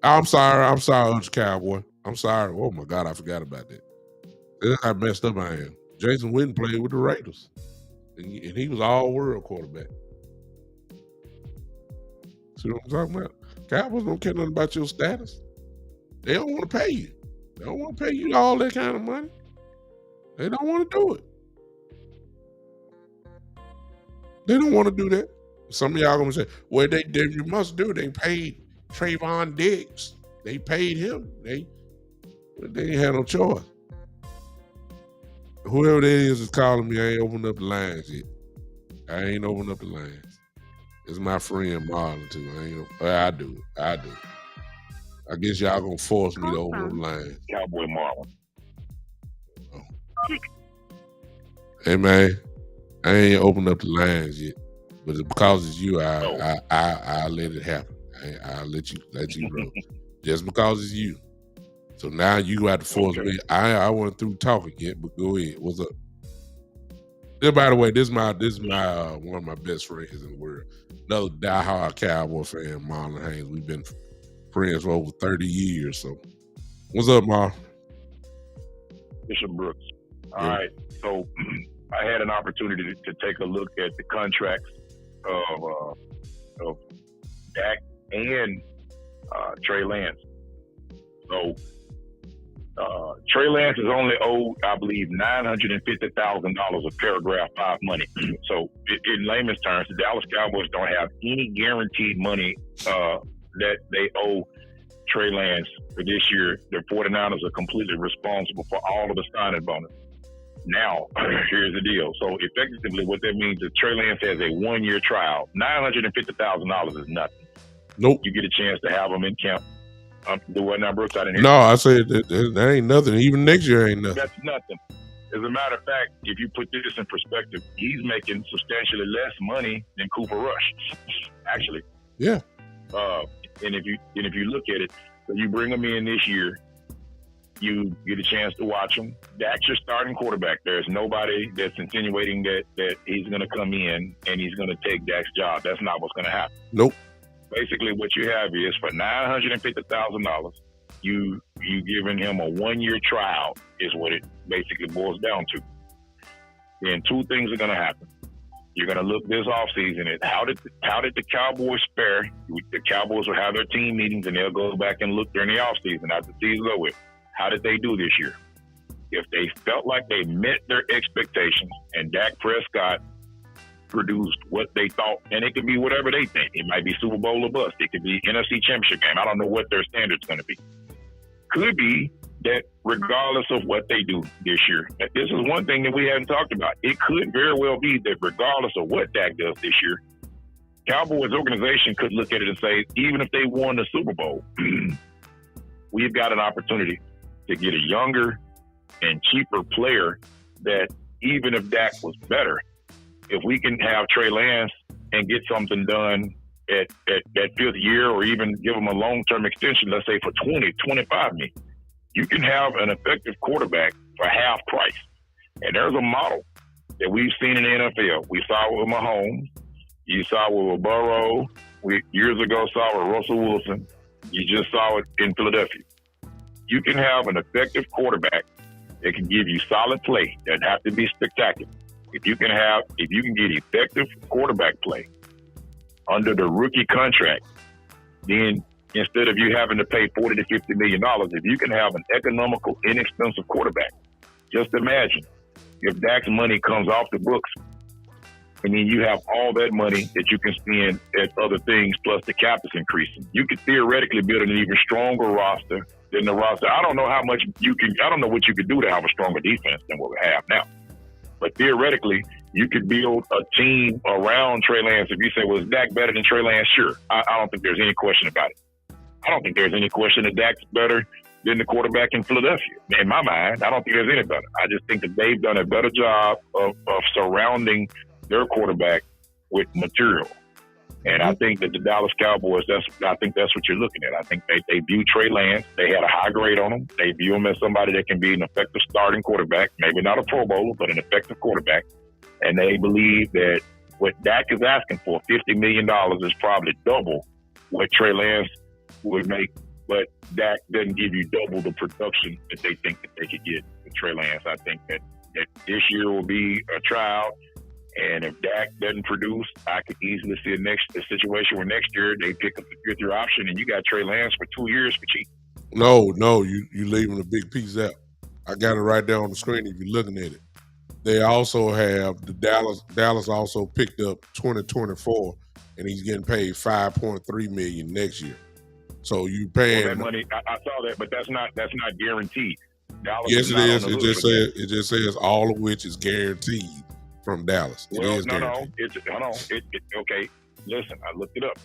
S2: I'm sorry, Ultra Cowboy. I'm sorry. Oh my God, I forgot about that. That's how messed up I am. Jason Witten played with the Raiders, and he was all-world quarterback. See what I'm talking about? Cowboys don't care nothing about your status. They don't want to pay you. They don't want to pay you all that kind of money. They don't want to do it. They don't want to do that. Some of y'all gonna say, well, they you must do. They paid Trayvon Diggs. They paid him. They ain't had no choice. Whoever that is calling me, I ain't opened up the lines yet. I ain't opened up the lines. It's my friend Marlon too. I do. I guess y'all gonna force me to open up the lines.
S3: Cowboy Marlon.
S2: Oh. Hey man, I ain't opened up the lines yet, but because it's you, I let it happen. I'll let you know. Just because it's you. So now you got to force me. I wasn't through talking yet, but go ahead. What's up? And by the way, this is my one of my best friends in the world. Another diehard Cowboy fan, Marlon Haynes. We've been friends for over 30 years. So what's up, Marlon?
S3: Bishop Brooks. All right. So I had an opportunity to take a look at the contracts of Dak and Trey Lance. So Trey Lance is only owed, I believe, $950,000 of paragraph 5 money. So in layman's terms, the Dallas Cowboys don't have any guaranteed money that they owe Trey Lance for this year. The 49ers are completely responsible for all of the signing bonus. Now, here's the deal. So effectively what that means is Trey Lance has a 1-year trial. $950,000 is nothing.
S2: Nope.
S3: You get a chance to have him in camp. Do what now, Brooks? I didn't hear
S2: No, I said that ain't nothing. Even next year ain't nothing.
S3: That's nothing. As a matter of fact, if you put this in perspective, he's making substantially less money than Cooper Rush, actually.
S2: Yeah.
S3: And if you look at it, so you bring him in this year, you get a chance to watch him. Dak's your starting quarterback. There's nobody that's insinuating that he's going to come in and he's going to take Dak's job. That's not what's going to happen.
S2: Nope.
S3: Basically, what you have is for $950,000, you giving him a 1-year trial is what it basically boils down to. Then 2 things are going to happen. You're going to look this offseason at how did the Cowboys fare? The Cowboys will have their team meetings and they'll go back and look during the offseason after the season's over with. How did they do this year? If they felt like they met their expectations and Dak Prescott produced what they thought, and it could be whatever they think. It might be Super Bowl or bust. It could be NFC Championship game. I don't know what their standard's going to be. Could be that regardless of what they do this year, this is one thing that we haven't talked about. It could very well be that regardless of what Dak does this year, Cowboys organization could look at it and say, even if they won the Super Bowl, we've got an opportunity to get a younger and cheaper player that even if Dak was better, if we can have Trey Lance and get something done at that 5th year or even give him a long-term extension, let's say for 20, 25 million, you can have an effective quarterback for half price. And there's a model that we've seen in the NFL. We saw it with Mahomes. You saw it with Burrow. We years ago saw it with Russell Wilson. You just saw it in Philadelphia. You can have an effective quarterback that can give you solid play. Doesn't have to be spectacular. If you can get effective quarterback play under the rookie contract, then instead of you having to pay $40 to $50 million, if you can have an economical, inexpensive quarterback, just imagine if Dak's money comes off the books and then you have all that money that you can spend at other things, plus the cap is increasing. You could theoretically build an even stronger roster than the roster. I don't know what you could do to have a stronger defense than what we have now. But theoretically, you could build a team around Trey Lance. If you say, well, is Dak better than Trey Lance? Sure. I don't think there's any question about it. I don't think there's any question that Dak's better than the quarterback in Philadelphia. In my mind, I don't think there's any better. I just think that they've done a better job of surrounding their quarterback with material. And I think that the Dallas Cowboys, I think that's what you're looking at. I think they view Trey Lance. They had a high grade on him. They view him as somebody that can be an effective starting quarterback, maybe not a Pro Bowler, but an effective quarterback. And they believe that what Dak is asking for, $50 million, is probably double what Trey Lance would make. But Dak doesn't give you double the production that they think that they could get with Trey Lance. I think that this year will be a tryout. And if Dak doesn't produce, I could easily see a situation where next year they pick up the fifth-year option and you got Trey Lance for 2 years for cheap.
S2: No, you leaving a big piece out. I got it right there on the screen if you're looking at it. They also have the Dallas also picked up 2024, and he's getting paid $5.3 million next year. So you paying
S3: that money. I saw that, but that's not guaranteed. Dallas
S2: yes, it is. It just says all of which is guaranteed from Dallas. It is guaranteed.
S3: Okay. Listen, I looked it up.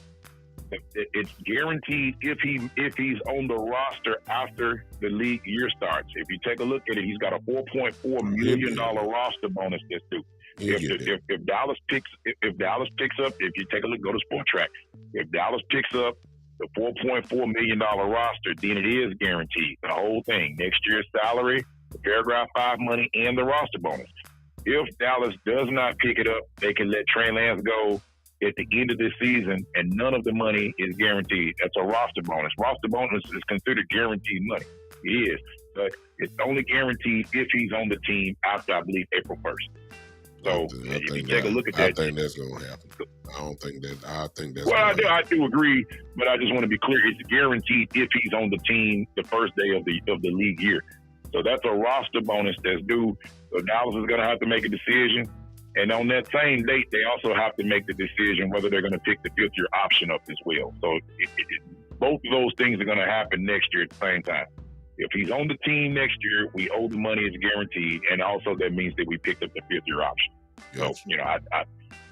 S3: It's guaranteed if he's on the roster after the league year starts. If you take a look at it, he's got a $4.4 million roster bonus this due. If Dallas picks up, if you take a look, go to Sport Track. If Dallas picks up the $4.4 million roster, then it is guaranteed. The whole thing, next year's salary, the paragraph 5 money, and the roster bonus. If Dallas does not pick it up, they can let Trey Lance go at the end of this season, and none of the money is guaranteed. That's a roster bonus. Roster bonus is considered guaranteed money. It is, but it's only guaranteed if he's on the team after, I believe, April 1st. So if you take a look at that,
S2: I think that's going to happen. I think that's.
S3: Well, I do agree, but I just want to be clear. It's guaranteed if he's on the team the first day of the league year. So that's a roster bonus that's due. So Dallas is going to have to make a decision. And on that same date, they also have to make the decision whether they're going to pick the fifth-year option up as well. So both of those things are going to happen next year at the same time. If he's on the team next year, we owe the money is guaranteed, and also that means that we picked up the fifth-year option. Yes. So, I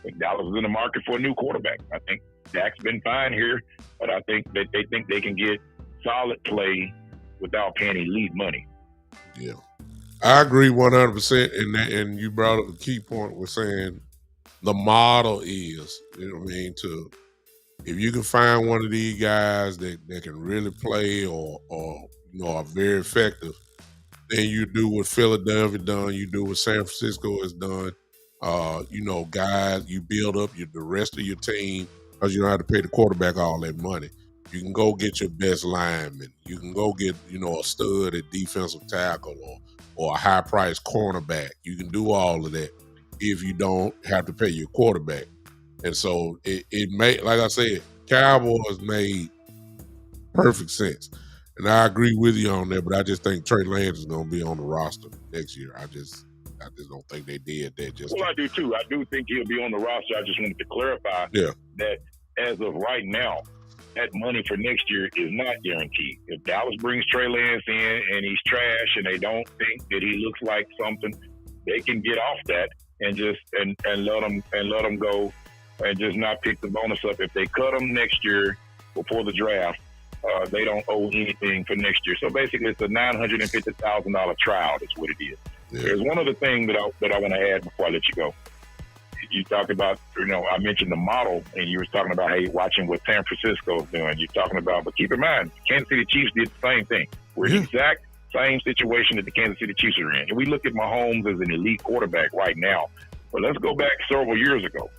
S3: think Dallas is in the market for a new quarterback. I think Dak's been fine here, but I think that they think they can get solid play without paying elite money.
S2: Yeah. I agree 100%, and you brought up a key point with saying the model is, if you can find one of these guys that can really play or are very effective, then you do what Philadelphia done, you do what San Francisco has done. Guys, you build up the rest of your team because you don't have to pay the quarterback all that money. You can go get your best lineman. You can go get, a stud at defensive tackle or a high-priced cornerback. You can do all of that if you don't have to pay your quarterback. And so it made, like I said, Cowboys made perfect sense. And I agree with you on that, but I just think Trey Lance is going to be on the roster next year. I just don't think they did that.
S3: Well, I do too. I do think he'll be on the roster. I just wanted to clarify that as of right now, that money for next year is not guaranteed. If Dallas brings Trey Lance in and he's trash and they don't think that he looks like something, they can get off that and just and let him go and just not pick the bonus up. If they cut him next year before the draft, they don't owe anything for next year. So basically, it's a $950,000 trial. That's what it is. Yeah. There's one other thing that I want to add before I let you go. You talked about, I mentioned the model, and you were talking about, hey, watching what San Francisco is doing. You're talking about, but keep in mind, Kansas City Chiefs did the same thing. We're in the exact same situation that the Kansas City Chiefs are in. And we look at Mahomes as an elite quarterback right now. But let's go back several years ago.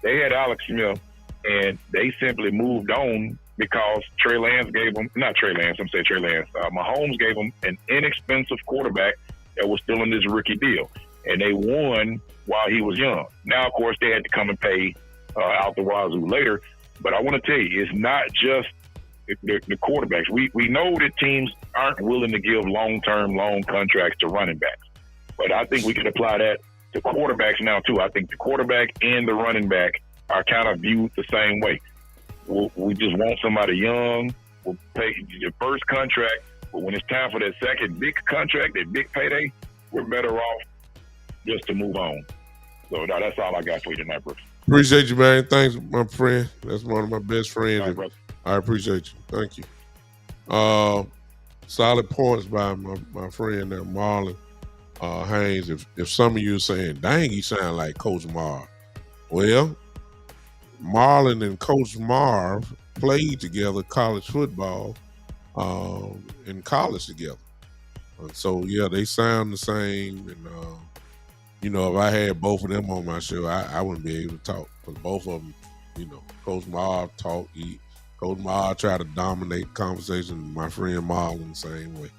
S3: They had Alex Smith, and they simply moved on because Mahomes gave them an inexpensive quarterback that was still in this rookie deal. And they won while he was young. Now, of course, they had to come and pay out the wazoo later. But I want to tell you, it's not just the quarterbacks. We know that teams aren't willing to give long contracts to running backs. But I think we can apply that to quarterbacks now, too. I think the quarterback and the running back are kind of viewed the same way. We just want somebody young. We'll pay your first contract. But when it's time for that second big contract, that big payday, we're better off just to move on. So that's all I got for you tonight, Brooks.
S2: Appreciate you, man. Thanks, my friend. That's one of my best friends.
S3: All right, brother.
S2: I appreciate you. Thank you. Solid points by my friend there, Marlon Haynes. If some of you are saying, dang, he sound like Coach Marv. Well, Marlon and Coach Marv played together college football in college together. So, yeah, they sound the same. And, if I had both of them on my show, I wouldn't be able to talk. Because both of them, Coach Marv talk. Coach Marv tried to dominate the conversation. My friend Marlon the same way.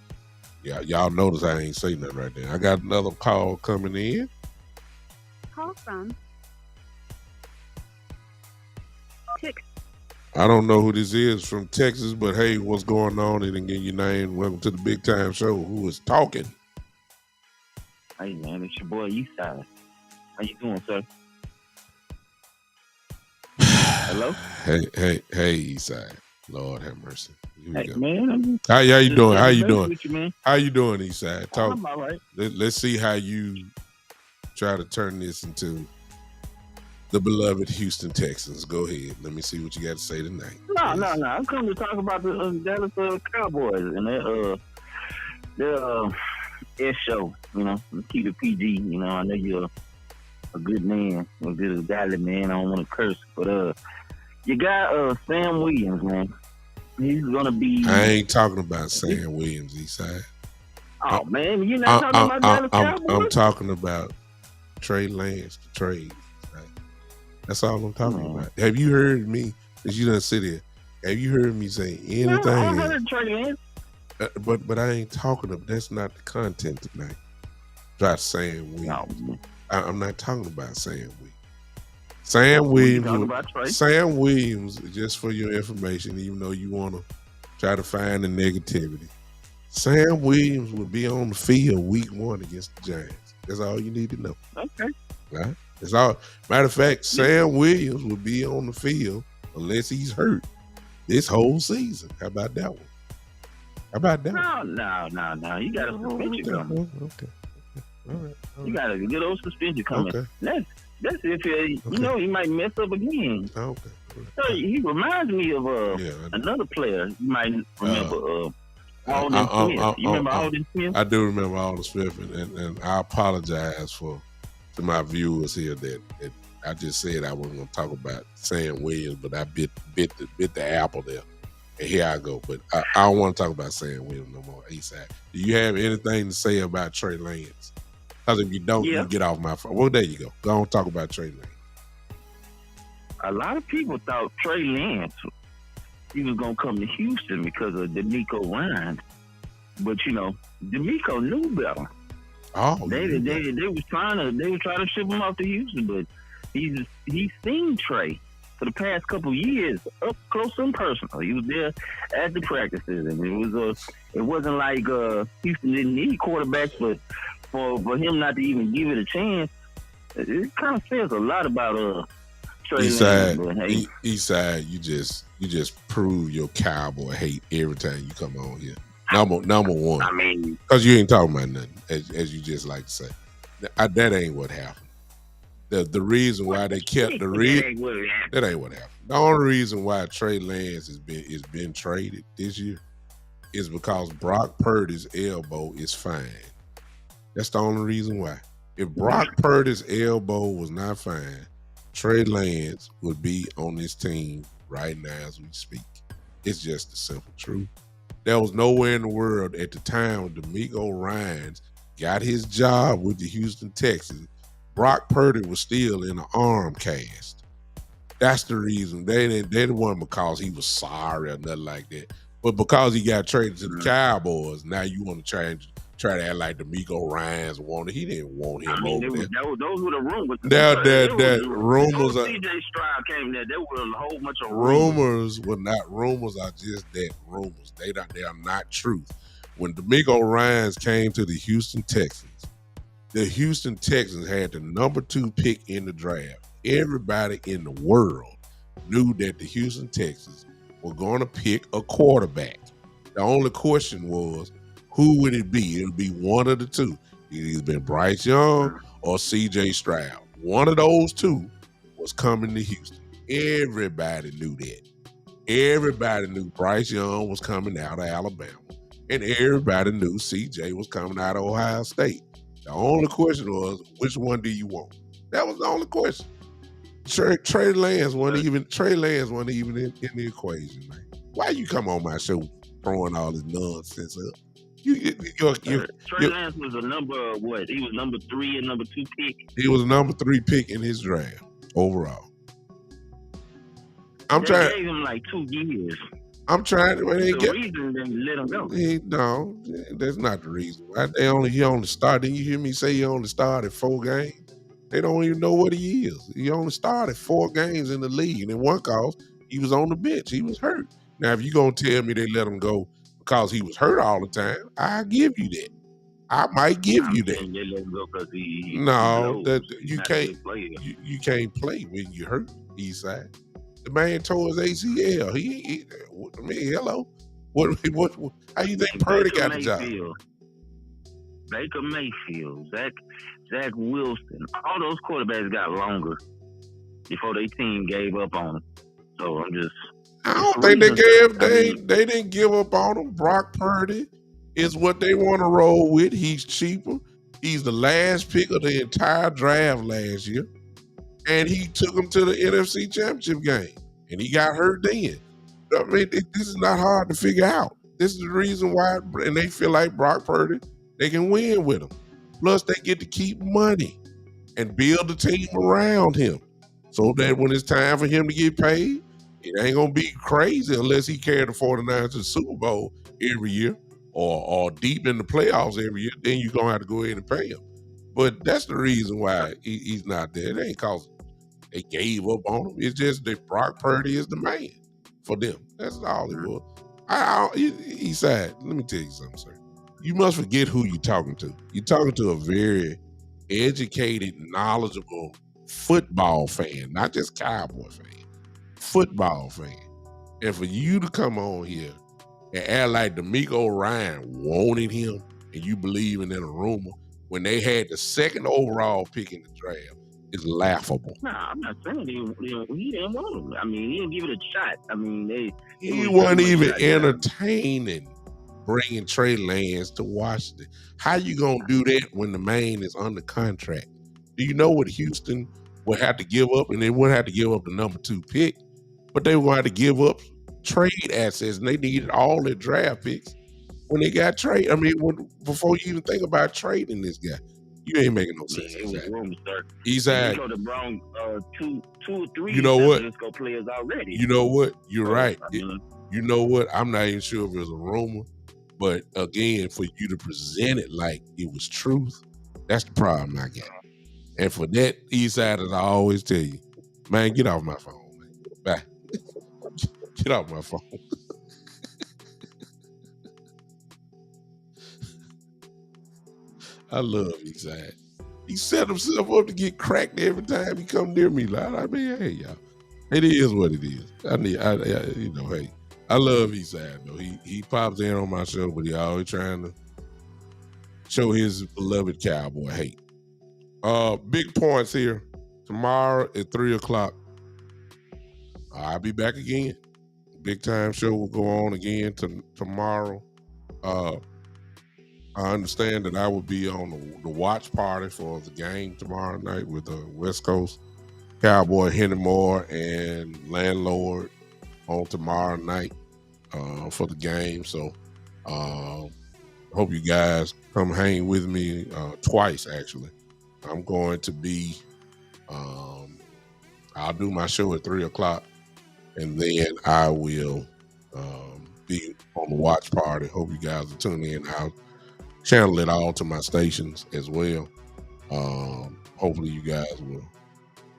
S2: Yeah, y'all notice I ain't say nothing right there. I got another call coming in.
S4: Call from Texas.
S2: I don't know who this is from Texas, but hey, what's going on? They didn't get your name. Welcome to the Big Time Show. Who is talking?
S5: Hey man, it's your boy Eastside. How you doing, sir? Hello?
S2: Hey, Eastside. Lord have mercy. Here we go.
S5: Man,
S2: How you doing? How you doing?
S5: With you, man.
S2: How you doing, Eastside? Talk.
S5: I'm all right.
S2: Let's see how you try to turn this into the beloved Houston Texans. Go ahead. Let me see what you got to say tonight.
S5: No. I'm coming to talk about the Dallas Cowboys and their S show. Keep it PG. I know you're a good man, a good godly man. I don't want to curse, but you got Sam Williams, man. He's gonna be.
S2: I ain't talking about Sam Williams, Eastside.
S5: Oh man, you're not talking about Dallas Cowboys.
S2: I'm talking about Trey Lance, the trade. That's all I'm talking about. Have you heard me? As you done sit here, have you heard me say anything?
S5: No, I heard Trey Lance.
S2: But I ain't talking about. That's not the content tonight. About Sam Williams.
S5: No.
S2: I'm not talking about Sam Williams. Sam Williams, just for your information, even though you want to try to find the negativity, Sam Williams will be on the field week 1 against the Giants. That's all you need to know.
S5: Okay.
S2: Right? That's all. Matter of fact, Sam Williams will be on the field unless he's hurt this whole season. How about that one? How about that one?
S5: No. You got a suspension coming.
S2: Okay. All right.
S5: You got a good old suspension coming.
S2: Okay.
S5: That's if he might mess up again.
S2: Okay.
S5: So he reminds me of another player. You might remember Alden Smith. You remember Alden Smith?
S2: I do remember Alden Smith, and I apologize to my viewers here that I just said I wasn't going to talk about Sam Williams, but I bit the apple there. And here I go. But I don't want to talk about Sam Williams no more. Eastside. Do you have anything to say about Trey Lance? Because if you don't, you get off my phone. Well, there you go. Go on, talk about Trey Lance.
S5: A lot of people thought Trey Lance, he was going to come to Houston because of D'Amico Ryans. But, D'Amico knew better.
S2: Oh,
S5: they was trying to ship him off to Houston, but he's seen Trey for the past couple of years up close and personal. He was there at the practices, and it wasn't like Houston didn't need quarterbacks, but for him not to even give it a chance, it kind of says a lot about Trey Lance.
S2: Eastside, you just prove your cowboy hate every time you come on here. Number one.
S5: I mean,
S2: because you ain't talking about nothing, as you just like to say. That ain't what happened. The reason why they kept that ain't what happened. The only reason why Trey Lance is been traded this year is because Brock Purdy's elbow is fine. That's the only reason why. If Brock Purdy's elbow was not fine, Trey Lance would be on this team right now as we speak. It's just the simple truth. There was nowhere in the world at the time when D'Amico Ryans got his job with the Houston Texans, Brock Purdy was still in an arm cast. That's the reason. They didn't want him because he was sorry or nothing like that. But because he got traded to the Cowboys, now you want to try to act like D'Amico Ryans wanted. He didn't want him over there.
S5: Those were the rumors.
S2: Rumors.
S5: CJ Stroud came there. There were a whole bunch of
S2: rumors. Were not rumors. Are just that rumors. They are not truth. When D'Amico Ryans came to the Houston Texans had the number 2 pick in the draft. Everybody in the world knew that the Houston Texans were going to pick a quarterback. The only question was, who would it be? It would be one of the two. It either been Bryce Young or C.J. Stroud. One of those two was coming to Houston. Everybody knew that. Everybody knew Bryce Young was coming out of Alabama. And everybody knew C.J. was coming out of Ohio State. The only question was, which one do you want? That was the only question. Trey Lance wasn't even in the equation, man. Why you come on my show throwing all this nonsense up?
S5: Trey Lance was a number what? He was number 3 and number 2 pick.
S2: He was number 3 pick in his draft overall.
S5: They gave him like 2 years.
S2: I'm trying to.
S5: Reason they let him go.
S2: No, that's not the reason. He only started. Didn't you hear me say he only started 4 games? They don't even know what he is. He only started 4 games in the league, and in one cause, he was on the bench. He was hurt. Now, if you're gonna tell me they let him go because he was hurt all the time, I give you that. I might give you that.
S5: They let him go because
S2: you can't. You can't play when you're hurt. Eastside. The man tore his ACL. Hello. What? How you think Purdy got the job?
S5: Baker Mayfield, Zach Wilson, all those quarterbacks got longer before their team gave up on them. So
S2: I don't think they didn't give up on him. Brock Purdy is what they want to roll with. He's cheaper. He's the last pick of the entire draft last year. And he took him to the NFC Championship game. And he got hurt then. I mean, this is not hard to figure out. This is the reason why, and they feel like Brock Purdy, they can win with him. Plus, they get to keep money and build a team around him so that when it's time for him to get paid, it ain't going to be crazy unless he carried the 49ers to the Super Bowl every year or deep in the playoffs every year. Then you're going to have to go ahead and pay him. But that's the reason why he's not there. It ain't because they gave up on him. It's just that Brock Purdy is the man for them. That's all it was. He said, let me tell you something, sir. You must forget who you're talking to. You're talking to a very educated, knowledgeable football fan, not just Cowboy fan, football fan. And for you to come on here and act like D'Amico Ryan wanted him and you believing in a rumor when they had the 2nd overall pick in the draft is laughable.
S5: Nah, I'm not saying he didn't want him. I mean, he didn't give it a shot. I mean,
S2: he wasn't even entertaining bringing Trey Lance to Washington. How you gonna do that when the man is under contract? Do you know what Houston would have to give up? And they wouldn't have to give up the number 2 pick, but they would have to give up trade assets, and they needed all their draft picks when they got trade. I mean, before you even think about trading this guy, you ain't making no sense.
S5: Exactly. You know the Browns 2 or 3
S2: you know what?
S5: Francisco players already.
S2: You know what? You're right. You know what? I'm not even sure if it's a rumor, but again, for you to present it like it was truth, that's the problem I got. And for that, Eastsiders, I always tell you, man, get off my phone, man. Bye. Get off my phone. I love Eastside. He set himself up to get cracked every time he come near me. Like, I mean, hey, y'all, it is what it is. Hey, I love Eastside though. He pops in on my show, but he always trying to show his beloved Cowboy hate. Big points here. Tomorrow at 3:00. I'll be back again. Big time show will go on again tomorrow. I understand that I will be on the watch party for the game tomorrow night with the West Coast Cowboy Henry Moore and Landlord on tomorrow night for the game. So hope you guys come hang with me twice, actually. I'm going to be, I'll do my show at 3:00, and then I will be on the watch party. Hope you guys will tune in. I'll channel it all to my stations as well. Hopefully you guys will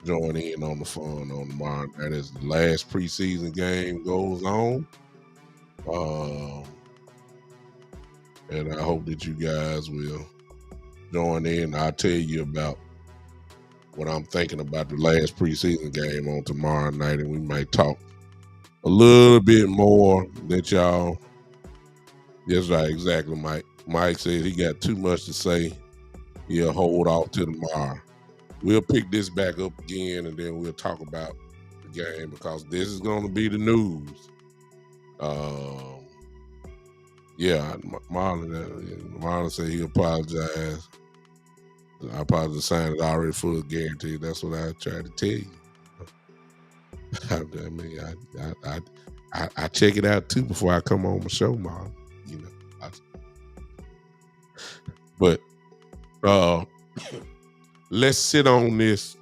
S2: join in on the fun on tomorrow. That is the last preseason game goes on. And I hope that you guys will join in. I'll tell you about what I'm thinking about the last preseason game on tomorrow night, and we might talk a little bit more that y'all. That's right, exactly, Mike. Mike said he got too much to say he'll hold off till tomorrow. We'll pick this back up again, and then we'll talk about the game because this is going to be the news. Yeah, Marlon said he apologized. I apologize. Signed it already full guarantee. That's what I tried to tell you. I mean, I check it out too before I come on my show, Marlon. You know, but let's sit on this.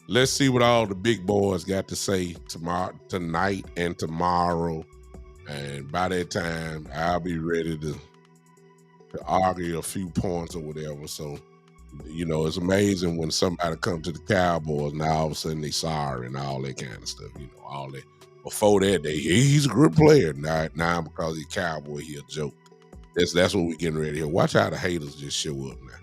S2: Let's see what all the big boys got to say tonight, and tomorrow. And by that time, I'll be ready to argue a few points or whatever. So, you know, it's amazing when somebody comes to the Cowboys, now all of a sudden they sorry and all that kind of stuff. You know, all that. Before that, he's a good player. Now because he's a Cowboy, he a joke. That's what we're getting ready here. Watch how the haters just show up now.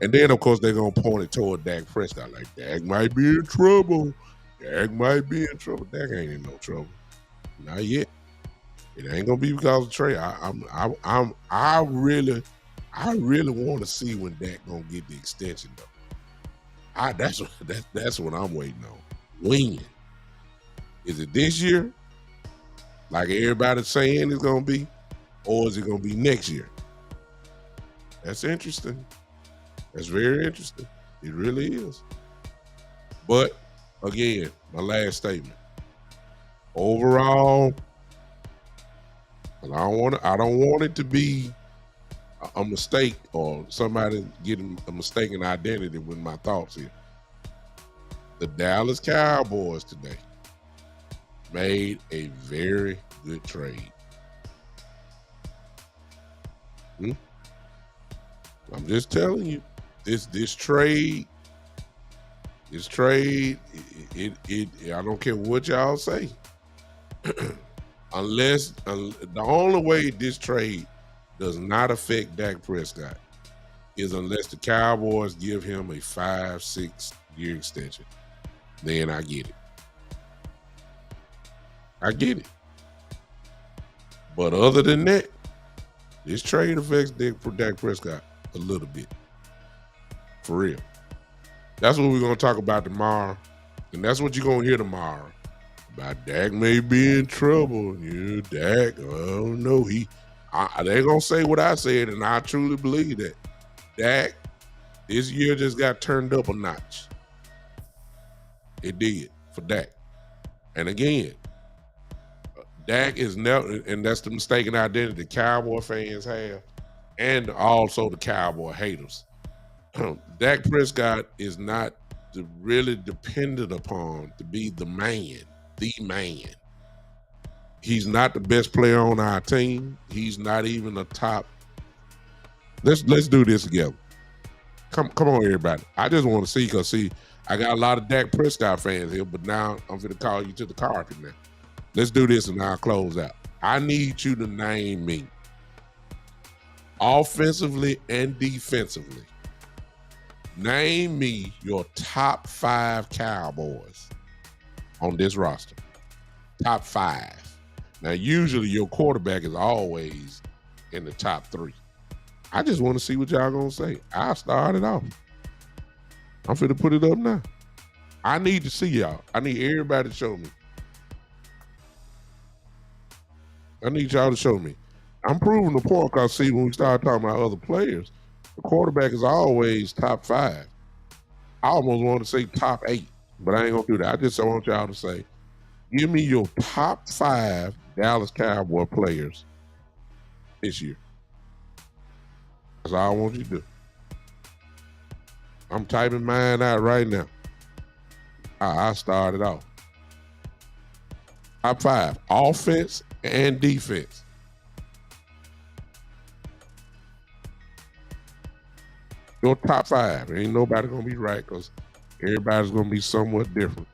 S2: And then, of course, they're going to point it toward Dak Prescott. Like, Dak might be in trouble. Dak might be in trouble. Dak ain't in no trouble. Not yet. It ain't gonna be because of Trey. I really want to see when Dak gonna get the extension though. That's what I'm waiting on. When is it this year? Like everybody's saying it's gonna be, or is it gonna be next year? That's interesting. That's very interesting. It really is. But again, my last statement. Overall. And I don't want it to be a mistake or somebody getting a mistaken identity with my thoughts here. The Dallas Cowboys today made a very good trade. I'm just telling you, this trade, it I don't care what y'all say. Unless the only way this trade does not affect Dak Prescott is unless the Cowboys give him a 5-6 year extension. Then I get it. I get it. But other than that, this trade affects Dak Prescott a little bit. For real. That's what we're going to talk about tomorrow. And that's what you're going to hear tomorrow. About Dak may be in trouble. Yeah, Dak, I don't know. They're going to say what I said, and I truly believe that. Dak, this year just got turned up a notch. It did for Dak. And again, Dak is never, and that's the mistaken identity the Cowboy fans have, and also the Cowboy haters. Dak Prescott is not really dependent upon to be the man. The man. He's not the best player on our team. He's not even a top. Let's do this together. Come on, everybody. I just want to see, because I got a lot of Dak Prescott fans here, but now I'm going to call you to the carpet now. Let's do this and I'll close out. I need you to name me, offensively and defensively, name me your top 5 Cowboys on this roster. Top 5. Now, usually your quarterback is always in the top 3. I just want to see what y'all gonna say. I'll start it off. I'm finna put it up now. I need to see y'all. I need everybody to show me. I need y'all to show me. I'm proving the point because, see, when we start talking about other players, the quarterback is always top 5. I almost want to say top 8. But I ain't gonna do that. I just want y'all to say, give me your top 5 Dallas Cowboy players this year. That's all I want you to do. I'm typing mine out right now. I started off. Top 5, offense and defense. Your top 5. Ain't nobody gonna be right because everybody's gonna be somewhat different.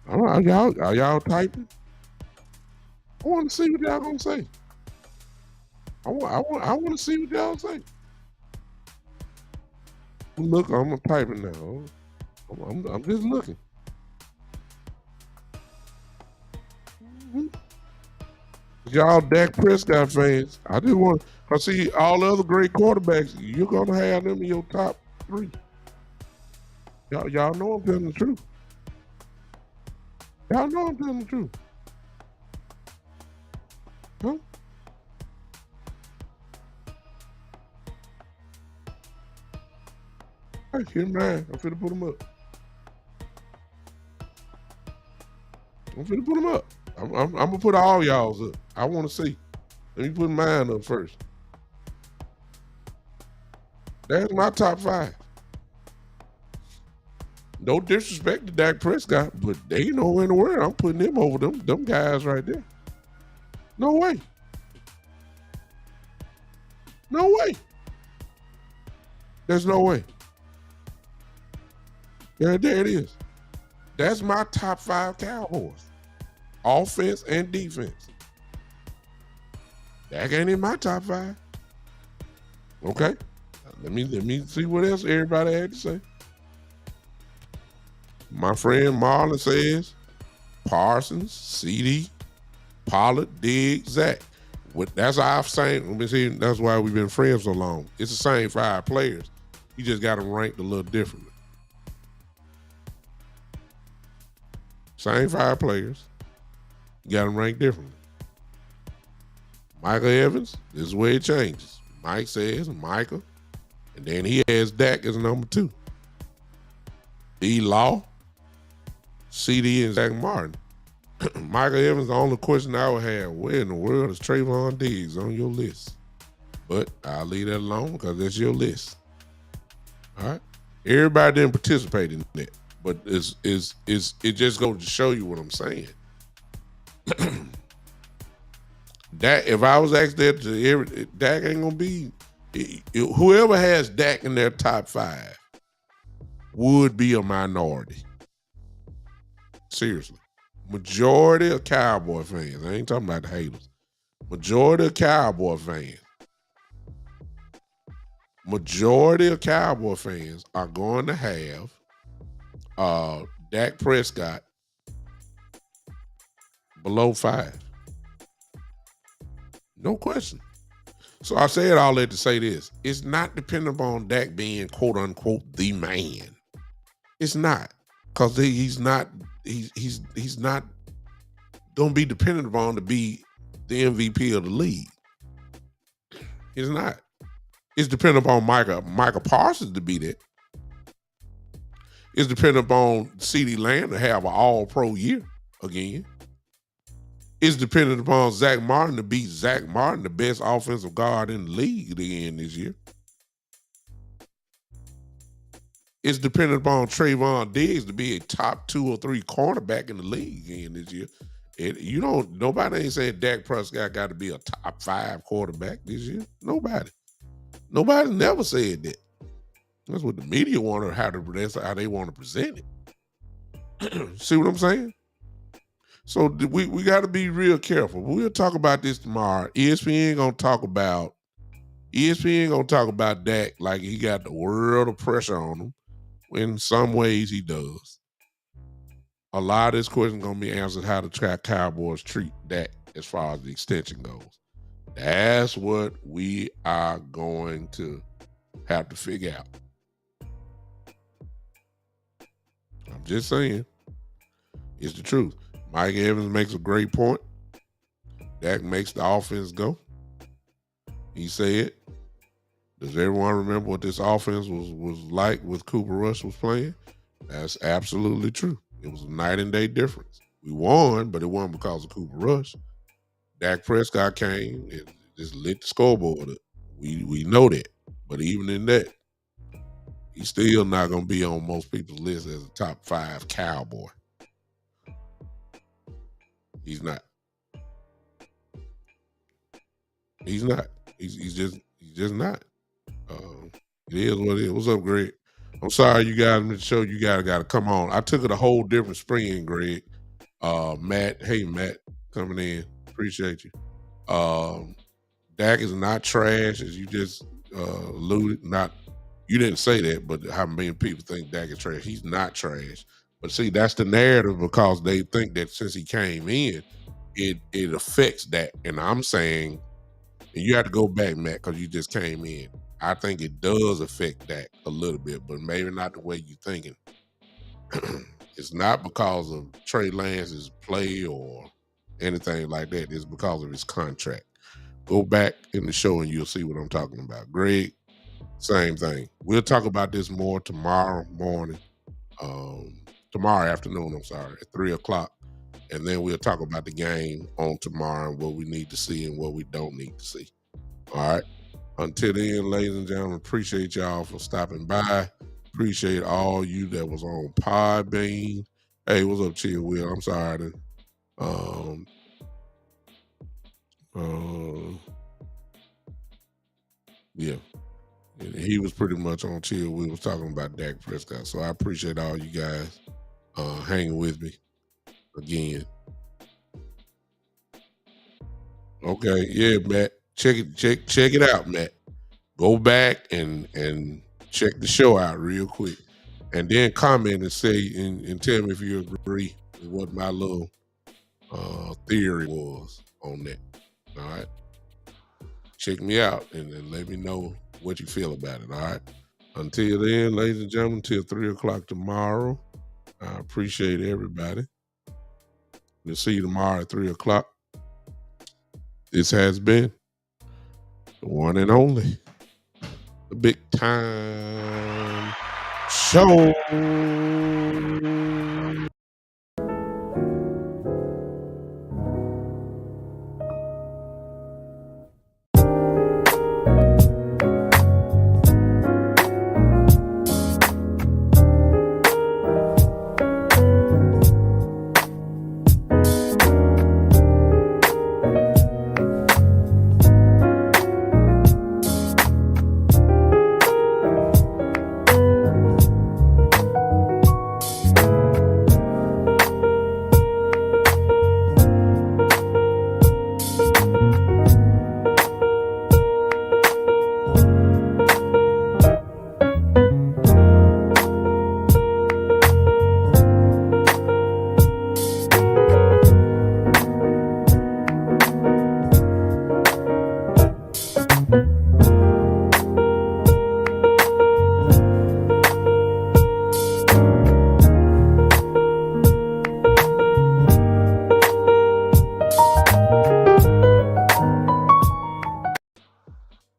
S2: All right, are y'all typing? I want to see what y'all gonna say. I want to see what y'all say. Look, I'm typing now. I'm just looking. Y'all Dak Prescott fans. I just want to see all the other great quarterbacks. You're gonna have them in your top 3. Y'all know I'm telling the truth. Y'all know I'm telling the truth. Huh? Hey, here's mine. I'm finna put them up. I'm gonna put all y'all's up. I want to see. Let me put mine up first. That's my top 5. No disrespect to Dak Prescott, but they ain't nowhere in the world I'm putting him over them guys right there. No way. No way. There's no way. There it is. That's my top 5 Cowboys. Offense and defense. Dak ain't in my top 5. Okay. Let me see what else everybody had to say. My friend Marlon says Parsons, CD, Pollard, Diggs, Zach. That's our same. Let me see. That's why we've been friends so long. It's the same 5 players. You just got them ranked a little differently. Same 5 players. You got them ranked differently. Michael Evans, this is where it changes. Mike says Michael, and then he has Dak as number 2. D-Law, CD, and Zach Martin. Michael Evans, the only question I would have, where in the world is Trayvon Diggs on your list? But I'll leave that alone because that's your list. All right? Everybody didn't participate in that, but it just goes to show you what I'm saying. Dak, if I was asked that, Dak ain't gonna be. Whoever has Dak in their top 5 would be a minority. Seriously, majority of Cowboy fans. I ain't talking about the haters. Majority of Cowboy fans. Majority of Cowboy fans are going to have Dak Prescott below 5. No question. So I said all that to say this. It's not dependent on Dak being quote unquote the man. It's not. Because he's not gonna be dependent upon to be the MVP of the league. It's not. It's dependent upon Michael Parsons to be there. It's dependent upon CeeDee Lamb to have an all-pro year again. It's dependent upon Zach Martin to beat Zach Martin, the best offensive guard in the league again this year. It's dependent upon Trayvon Diggs to be a top 2 or 3 cornerback in the league again this year. Nobody ain't saying Dak Prescott got to be a top 5 quarterback this year. Nobody never said that. That's what the media want, that's how they want to present it. See what I'm saying? So we got to be real careful. We'll talk about this tomorrow. ESPN gonna talk about Dak like he got the world of pressure on him. In some ways, he does. A lot of this question gonna be answered how the Cowboys treat Dak as far as the extension goes. That's what we are going to have to figure out. I'm just saying, it's the truth. Mike Evans makes a great point. Dak makes the offense go. He said, does everyone remember what this offense was like with Cooper Rush was playing? That's absolutely true. It was a night and day difference. We won, but it wasn't because of Cooper Rush. Dak Prescott came and just lit the scoreboard up. We know that. But even in that, he's still not going to be on most people's list as a top 5 Cowboy. He's not. He's not. He's just not. It is what it is. What's up, Greg? I'm sorry you guys on the show. You guys got to come on. I took it a whole different spring, Greg. Matt, hey Matt, coming in. Appreciate you. Dak is not trash, as you just alluded. You didn't say that, but how many people think Dak is trash? He's not trash. But see, that's the narrative because they think that since he came in, it affects that. And I'm saying, and you have to go back, Matt, because you just came in. I think it does affect that a little bit, but maybe not the way you're thinking. It's not because of Trey Lance's play or anything like that. It's because of his contract. Go back in the show and you'll see what I'm talking about. Greg, same thing. We'll talk about this more tomorrow morning. Tomorrow afternoon, I'm sorry, at 3 o'clock. And then we'll talk about the game on tomorrow and what we need to see and what we don't need to see. All right. Until then, ladies and gentlemen, appreciate y'all for stopping by. Appreciate all you that was on Podbean. Hey, what's up, Chill Will? I'm sorry. Yeah. He was pretty much on Chill. We was talking about Dak Prescott. So I appreciate all you guys hanging with me again. Okay, yeah, Matt. Check it out, Matt. Go back and check the show out real quick. And then comment and say and tell me if you agree with what my little theory was on that. All right. Check me out and let me know what you feel about it. All right. Until then, ladies and gentlemen, till 3 o'clock tomorrow. I appreciate everybody. We'll see you tomorrow at 3 o'clock. This has been the one and only, the Big Time Show.